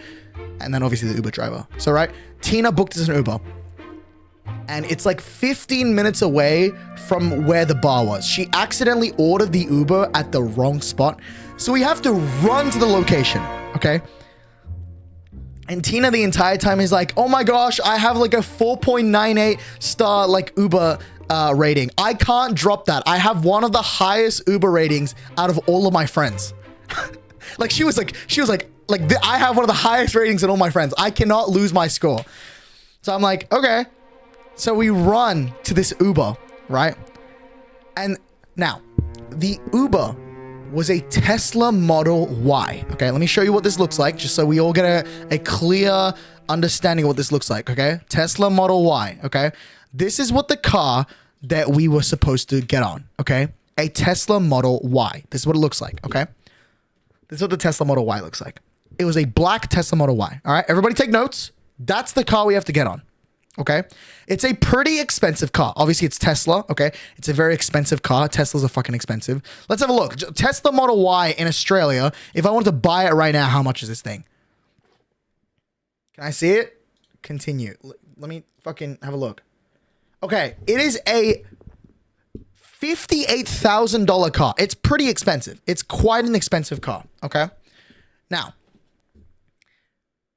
And then obviously the Uber driver. So, right, Tina booked us an Uber. And it's like 15 minutes away from where the bar was. She accidentally ordered the Uber at the wrong spot. So we have to run to the location, okay? And Tina the entire time is like, oh my gosh, I have like a 4.98 star like Uber rating. I can't drop that. I have one of the highest Uber ratings out of all of my friends. Like she was like, I have one of the highest ratings in all my friends. I cannot lose my score. So I'm like, okay. So we run to this Uber, right? And now, the Uber was a Tesla Model Y. Okay, let me show you what this looks like, just so we all get a clear understanding of what this looks like, okay? Tesla Model Y, okay? This is what the car that we were supposed to get on, okay? A Tesla Model Y. This is what it looks like, okay? This is what the Tesla Model Y looks like. It was a black Tesla Model Y, all right? Everybody take notes. That's the car we have to get on. Okay, it's a pretty expensive car. Obviously, it's Tesla. Okay, it's a very expensive car. Teslas are fucking expensive. Let's have a look. Tesla Model Y in Australia. If I wanted to buy it right now, how much is this thing? Can I see it? Continue. Let me fucking have a look. Okay, it is a $58,000 car. It's pretty expensive. It's quite an expensive car. Okay, now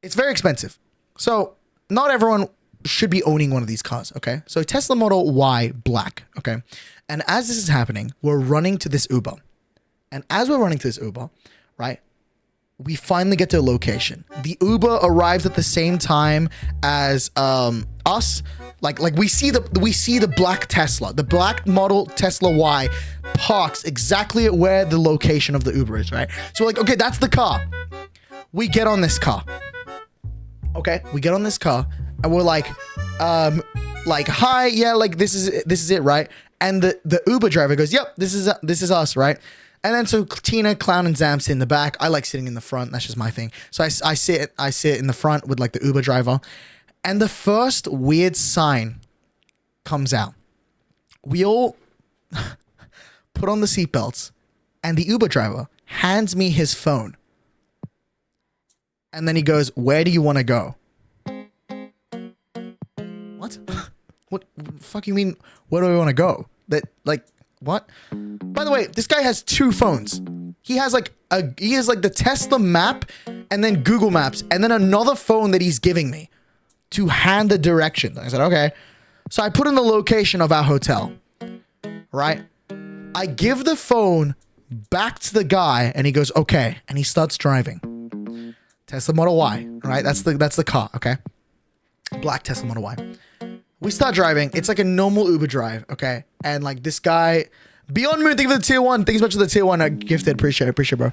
it's very expensive. So not everyone should be owning one of these cars, okay? So Tesla Model Y black, okay? And as this is happening, we're running to this Uber. And as we're running to this Uber, right, we finally get to a location. The Uber arrives at the same time as us. Like we see the black Tesla, the black model Tesla Y parks exactly at where the location of the Uber is, right? So we're like, okay, that's the car. We get on this car. Okay, we get on this car. And we're like, hi, yeah, like this is it, right? And the Uber driver goes, yep, this is us, right? And then so Tina, Clown, and Zam sit in the back. I like sitting in the front. That's just my thing. So I sit in the front with like the Uber driver, and the first weird sign comes out. We all put on the seatbelts, and the Uber driver hands me his phone, and then he goes, "Where do you want to go?" What? What the fuck you mean? Where do we want to go? That like what? By the way, this guy has two phones. He has like the Tesla map and then Google Maps and then another phone that he's giving me to hand the directions. I said, okay. So I put in the location of our hotel, right? I give the phone back to the guy and he goes, okay. And he starts driving. Tesla Model Y, right? That's the car, okay? Black Tesla Model Y. We start driving. It's like a normal Uber drive, okay? And like this guy, Beyond Moon, thank you for the tier 1. Thanks much for the tier 1 gifted. Appreciate it, bro.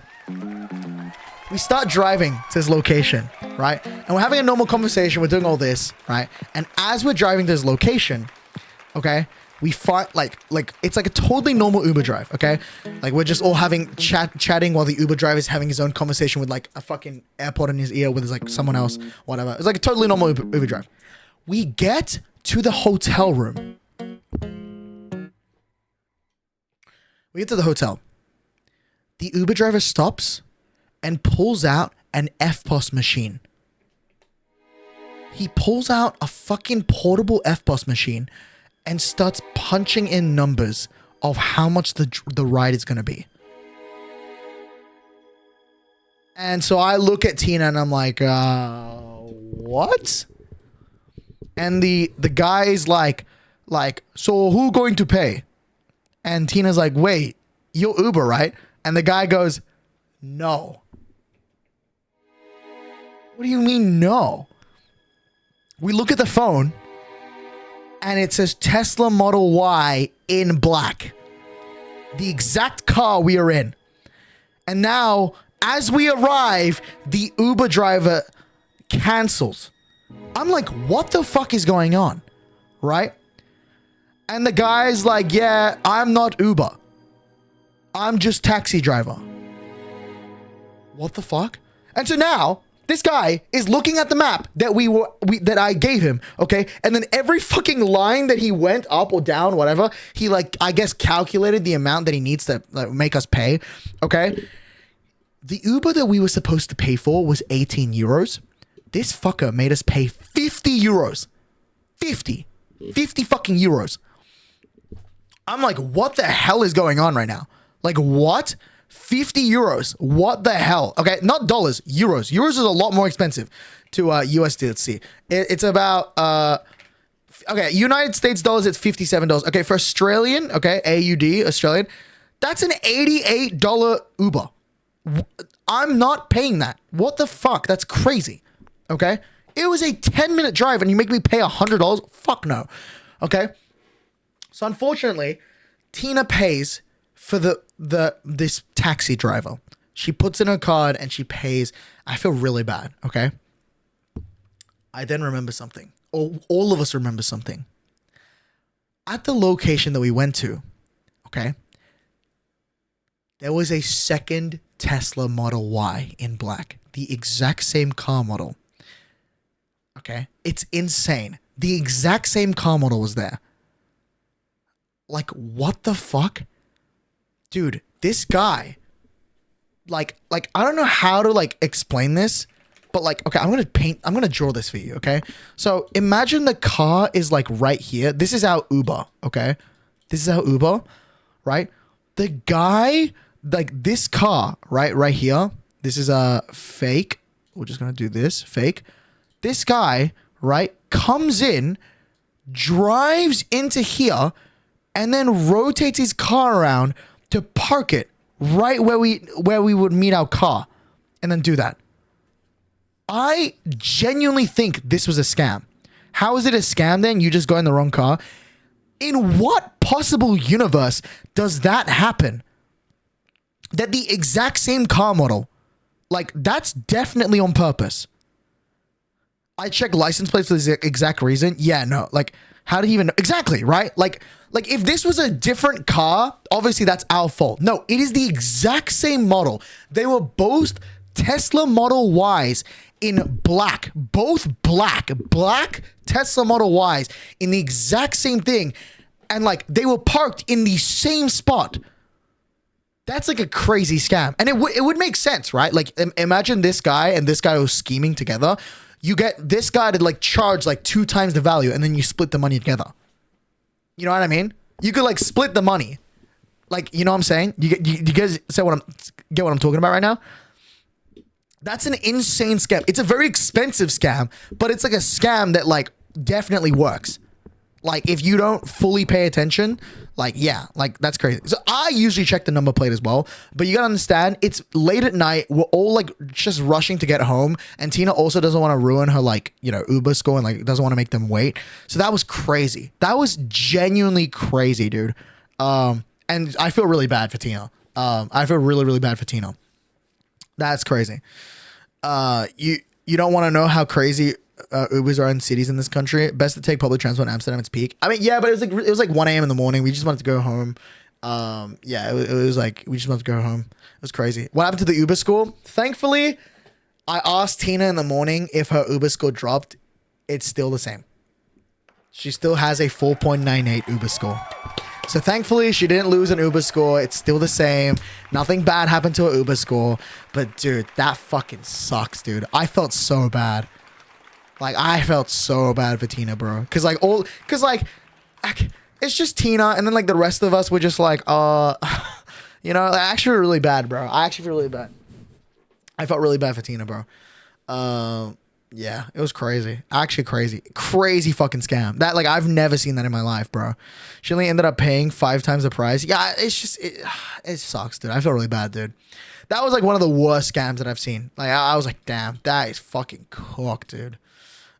We start driving to this location, right? And we're having a normal conversation. We're doing all this, right? And as we're driving to this location, okay, we find like it's like a totally normal Uber drive, okay? Like we're just all having chatting while the Uber driver is having his own conversation with like a fucking AirPod in his ear with like someone else, whatever. It's like a totally normal Uber drive. We get to the hotel room. We get to the hotel. The Uber driver stops and pulls out an FPOS machine. He pulls out a fucking portable FPOS machine and starts punching in numbers of how much the ride is going to be. And so I look at Tina and I'm like, what? And the guy's like, so who going to pay? And Tina's like, wait, you're Uber, right? And the guy goes, no. What do you mean, no? We look at the phone and it says Tesla Model Y in black. The exact car we are in. And now, as we arrive, the Uber driver cancels. I'm like, what the fuck is going on? Right? And the guy's like, yeah, I'm not Uber. I'm just taxi driver. What the fuck? And so now, this guy is looking at the map that I gave him, okay? And then every fucking line that he went up or down, whatever, he like, I guess, calculated the amount that he needs to like, make us pay, okay? The Uber that we were supposed to pay for was 18 euros. This fucker made us pay 50 euros. 50 fucking euros. I'm like, what the hell is going on right now? Like, what? 50 euros. What the hell? Okay, not dollars, euros. Euros is a lot more expensive to USD. Let's see. It's about, okay, United States dollars, it's $57. Okay, for Australian, okay, AUD, Australian, that's an $88 Uber. I'm not paying that. What the fuck? That's crazy. Okay? It was a 10-minute drive and you make me pay $100? Fuck no. Okay? So unfortunately, Tina pays for this taxi driver. She puts in her card and she pays. I feel really bad, okay? I then remember something. All of us remember something. At the location that we went to, okay, there was a second Tesla Model Y in black. The exact same car model. Okay? It's insane. The exact same car model was there. Like, what the fuck? Dude, this guy, like, I don't know how to, like, explain this, but, like, okay, I'm going to draw this for you, okay? So, imagine the car is, like, right here. This is our Uber, okay? This is our Uber, right? The guy, like, this car, right here, this is a fake. We're just going to do this, fake. This guy, right, comes in, drives into here, and then rotates his car around to park it right where we would meet our car and then do that. I genuinely think this was a scam. How is it a scam then? You just go in the wrong car. In what possible universe does that happen? That the exact same car model, like, that's definitely on purpose. I checked license plates for the exact reason. Yeah, no, like, how did he even know? Exactly, right? Like if this was a different car, obviously that's our fault. No, it is the exact same model. They were both Tesla Model Ys in black, both black Tesla Model Ys in the exact same thing. And like, they were parked in the same spot. That's like a crazy scam. And it would make sense, right? Like, imagine this guy and this guy was scheming together. You get this guy to like charge like 2 times the value and then you split the money together. You know what I mean? You could like split the money. Like, you know what I'm saying? You guys get what I'm talking about right now? That's an insane scam. It's a very expensive scam, but it's like a scam that like definitely works. Like, if you don't fully pay attention, like, yeah, like, that's crazy. So I usually check the number plate as well, but you gotta understand, it's late at night. We're all like just rushing to get home, and Tina also doesn't want to ruin her, like, you know, Uber score and like doesn't want to make them wait. So that was crazy. That was genuinely crazy, dude. And I feel really bad for Tina. I feel really, really bad for Tina. That's crazy. You don't want to know how crazy Ubers are in cities in this country. Best to take public transport in Amsterdam. It's peak. I mean, yeah, but it was like 1 a.m. in the morning. We just wanted to go home. Yeah, it was like we just wanted to go home. It was crazy. What happened to the Uber score? Thankfully, I asked Tina in the morning if her Uber score dropped. It's still the same. She still has a 4.98 Uber score. So thankfully, she didn't lose an Uber score. It's still the same. Nothing bad happened to her Uber score. But dude, that fucking sucks, dude. I felt so bad. Like, I felt so bad for Tina, bro. Cause like it's just Tina, and then like the rest of us were just like, you know, I actually feel really bad, bro. I actually feel really bad. I felt really bad for Tina, bro. Yeah, it was crazy. Actually crazy fucking scam. That, like, I've never seen that in my life, bro. She only ended up paying 5 times the price. Yeah, it's just it sucks, dude. I feel really bad, dude. That was like one of the worst scams that I've seen. Like, I was like, damn, that is fucking cooked, dude.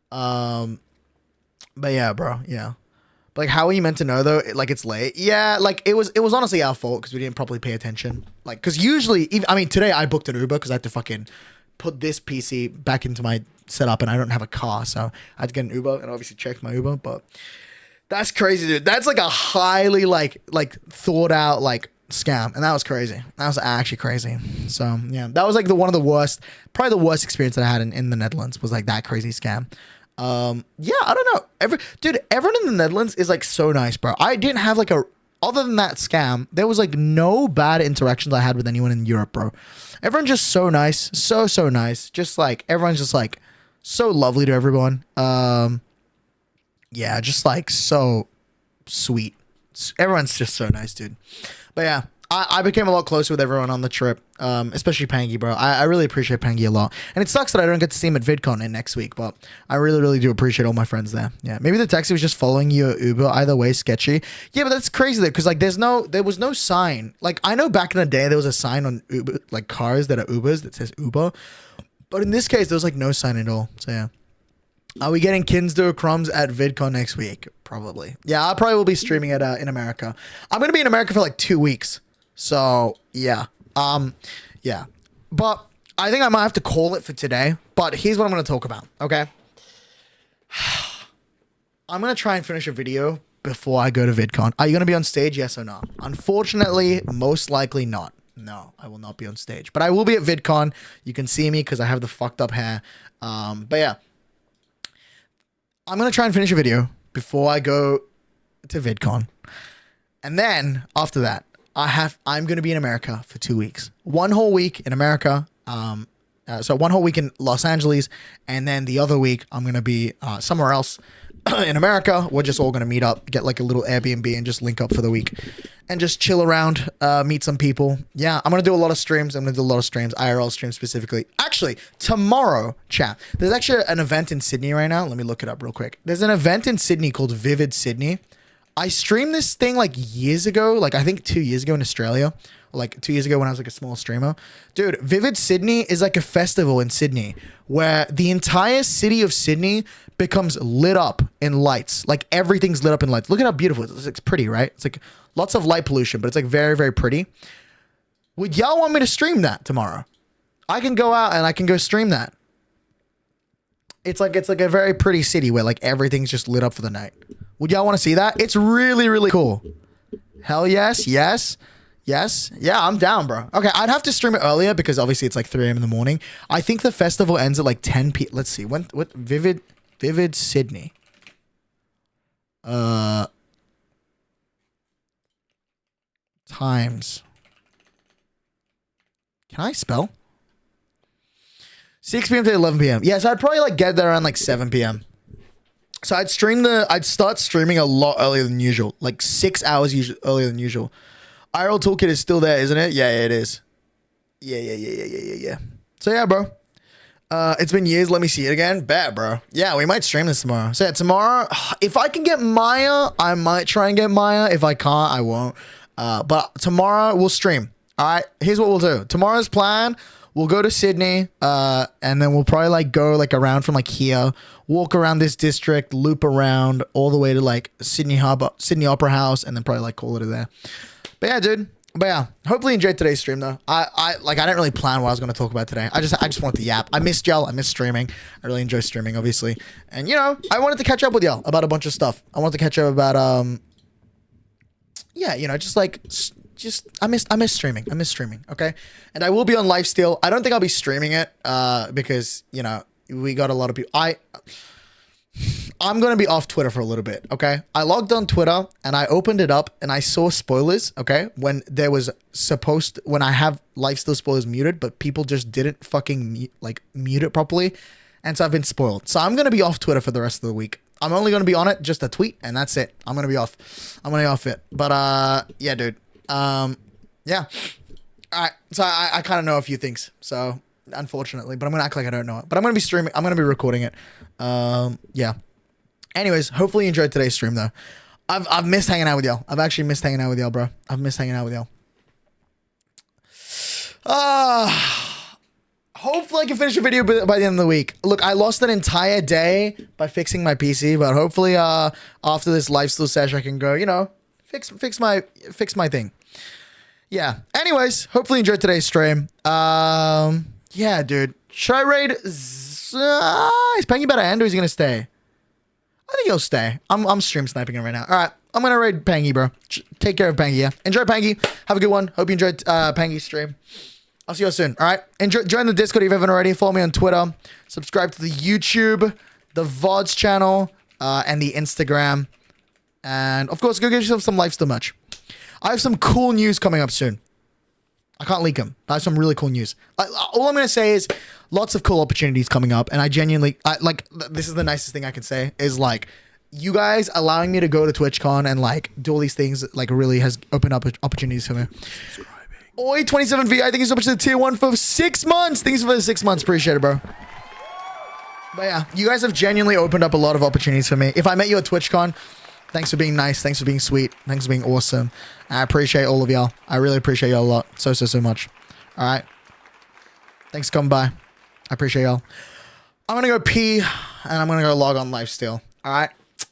But yeah, bro. Yeah. But like, how are you meant to know though? Like, it's late. Yeah, like it was honestly our fault because we didn't properly pay attention. Like, because usually, I mean, today I booked an Uber because I had to fucking put this PC back into my setup and I don't have a car, so I had to get an Uber and obviously check my Uber. But that's crazy, dude. That's like a highly like thought out like scam, and that was crazy. That was actually crazy. So yeah, that was like one of the worst, probably the worst experience that I had in the Netherlands was like that crazy scam. Yeah, I don't know. Everyone in the Netherlands is like so nice, bro. I didn't have like other than that scam, there was like no bad interactions I had with anyone in Europe, bro. Everyone's just so nice, so nice. Just like everyone's just like so lovely to everyone. Yeah, just like so sweet. Everyone's just so nice, dude. But yeah, I became a lot closer with everyone on the trip, especially Pangy, bro. I really appreciate Pangy a lot. And it sucks that I don't get to see him at VidCon in next week, but I really do appreciate all my friends there. Yeah, maybe the taxi was just following your Uber. Either way, sketchy. Yeah, but that's crazy though, because like there was no sign. Like, I know back in the day there was a sign on Uber, like cars that are Ubers that says Uber. But in this case, there was like no sign at all. So yeah. Are we getting Kinsdo Crumbs at VidCon next week? Probably. Yeah, I probably will be streaming it in America. I'm going to be in America for like 2 weeks. So yeah. Yeah. But I think I might have to call it for today. But here's what I'm going to talk about. Okay. I'm going to try and finish a video before I go to VidCon. Are you going to be on stage? Yes or no? Unfortunately, most likely not. No, I will not be on stage. But I will be at VidCon. You can see me because I have the fucked up hair. But yeah. I'm going to try and finish a video before I go to VidCon. And then after that, I'm going to be in America for 2 weeks. 1 whole week in America. So 1 whole week in Los Angeles. And then the other week, I'm going to be somewhere else in America. We're just all going to meet up, get like a little Airbnb and just link up for the week. And just chill around, meet some people. Yeah, I'm going to do a lot of streams. IRL streams specifically. Actually, tomorrow, chat, there's actually an event in Sydney right now. Let me look it up real quick. There's an event in Sydney called Vivid Sydney. I streamed this thing like years ago, like I think 2 years ago in Australia. Like 2 years ago when I was like a small streamer. Dude, Vivid Sydney is like a festival in Sydney where the entire city of Sydney becomes lit up in lights. Like everything's lit up in lights. Look at how beautiful it is. It's pretty, right? It's like lots of light pollution, but it's like very pretty. Would y'all want me to stream that tomorrow? I can go out and I can go stream that. It's like a very pretty city where like everything's just lit up for the night. Would y'all want to see that? It's really cool. Hell yes. Yeah, I'm down, bro. Okay, I'd have to stream it earlier because obviously it's like 3 a.m. in the morning. I think the festival ends at like 10 p. Let's see. What Vivid Sydney. Times. Can I spell? 6 p.m. to 11 p.m. Yeah, so I'd probably like get there around like 7 p.m. So I'd start streaming a lot earlier than usual. Like 6 hours earlier than usual. IRL Toolkit is still there, isn't it? Yeah, it is. Yeah. So yeah, bro. It's been years. Let me see it again. Bet, bro. Yeah, we might stream this tomorrow. So yeah, tomorrow, if I can get Maya, I might try and get Maya. If I can't, I won't. But tomorrow we'll stream. All right. Here's what we'll do. Tomorrow's plan. We'll go to Sydney, and then we'll probably like go like around from like here, walk around this district, loop around all the way to like Sydney Opera House, and then probably like call it there. But yeah, dude. But yeah, hopefully you enjoyed today's stream though. I didn't really plan what I was going to talk about today. I just wanted to yap. I missed y'all. I missed streaming. I really enjoy streaming, obviously. And you know, I wanted to catch up with y'all about a bunch of stuff. I wanted to catch up about yeah, you know, just I miss streaming. Okay, and I will be on live still. I don't think I'll be streaming it because you know we got a lot of people. I'm going to be off Twitter for a little bit, okay? I logged on Twitter and I opened it up and I saw spoilers, okay? When I have lifestyle spoilers muted, but people just didn't fucking mute it properly. And so I've been spoiled. So I'm going to be off Twitter for the rest of the week. I'm only going to be on it just a tweet, and that's it. I'm going to be off. I'm going to be off it. But, yeah, dude. Yeah. All right. So I kind of know a few things. So, unfortunately. But I'm going to act like I don't know it. But I'm going to be streaming. I'm going to be recording it. Yeah. Anyways, hopefully you enjoyed today's stream, though. I've missed hanging out with y'all. I've actually missed hanging out with y'all, bro. I've missed hanging out with y'all. Hopefully I can finish a video by the end of the week. Look, I lost an entire day by fixing my PC, but hopefully after this lifestyle session I can go, you know, fix my thing. Yeah. Anyways, hopefully you enjoyed today's stream. Yeah, dude. Should I raid? Is Pengy about to end or is he gonna stay? I think he'll stay. I'm stream sniping him right now. All right, I'm gonna raid Pangy, bro. Take care of Pangy. Yeah, enjoy Pangy. Have a good one. Hope you enjoyed Pangy's stream. I'll see you all soon. All right, join the Discord if you haven't already. Follow me on Twitter. Subscribe to the YouTube, the VODs channel, and the Instagram. And of course, go get yourself some lifestyle merch. I have some cool news coming up soon. I can't leak them. I have some really cool news. All I'm going to say is lots of cool opportunities coming up. And I genuinely, like, this is the nicest thing I can say is like, you guys allowing me to go to TwitchCon and like do all these things, like really has opened up opportunities for me. Oi, 27V, I think it's so much to the tier 1 for 6 months. Thanks for the 6 months. Appreciate it, bro. But yeah, you guys have genuinely opened up a lot of opportunities for me. If I met you at TwitchCon, thanks for being nice. Thanks for being sweet. Thanks for being awesome. I appreciate all of y'all. I really appreciate y'all a lot. So much. All right. Thanks for coming by. I appreciate y'all. I'm going to go pee and I'm going to go log on live still. All right.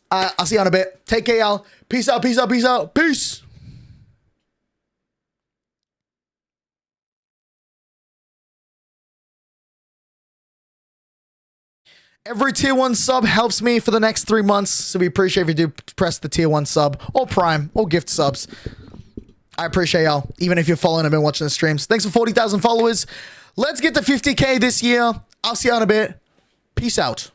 I'll see you in a bit. Take care, y'all. Peace out. Peace out. Peace out. Peace. Every tier 1 sub helps me for the next 3 months. So we appreciate if you do press the tier 1 sub or prime or gift subs. I appreciate y'all. Even if you're following and been watching the streams. Thanks for 40,000 followers. Let's get to 50K this year. I'll see you in a bit. Peace out.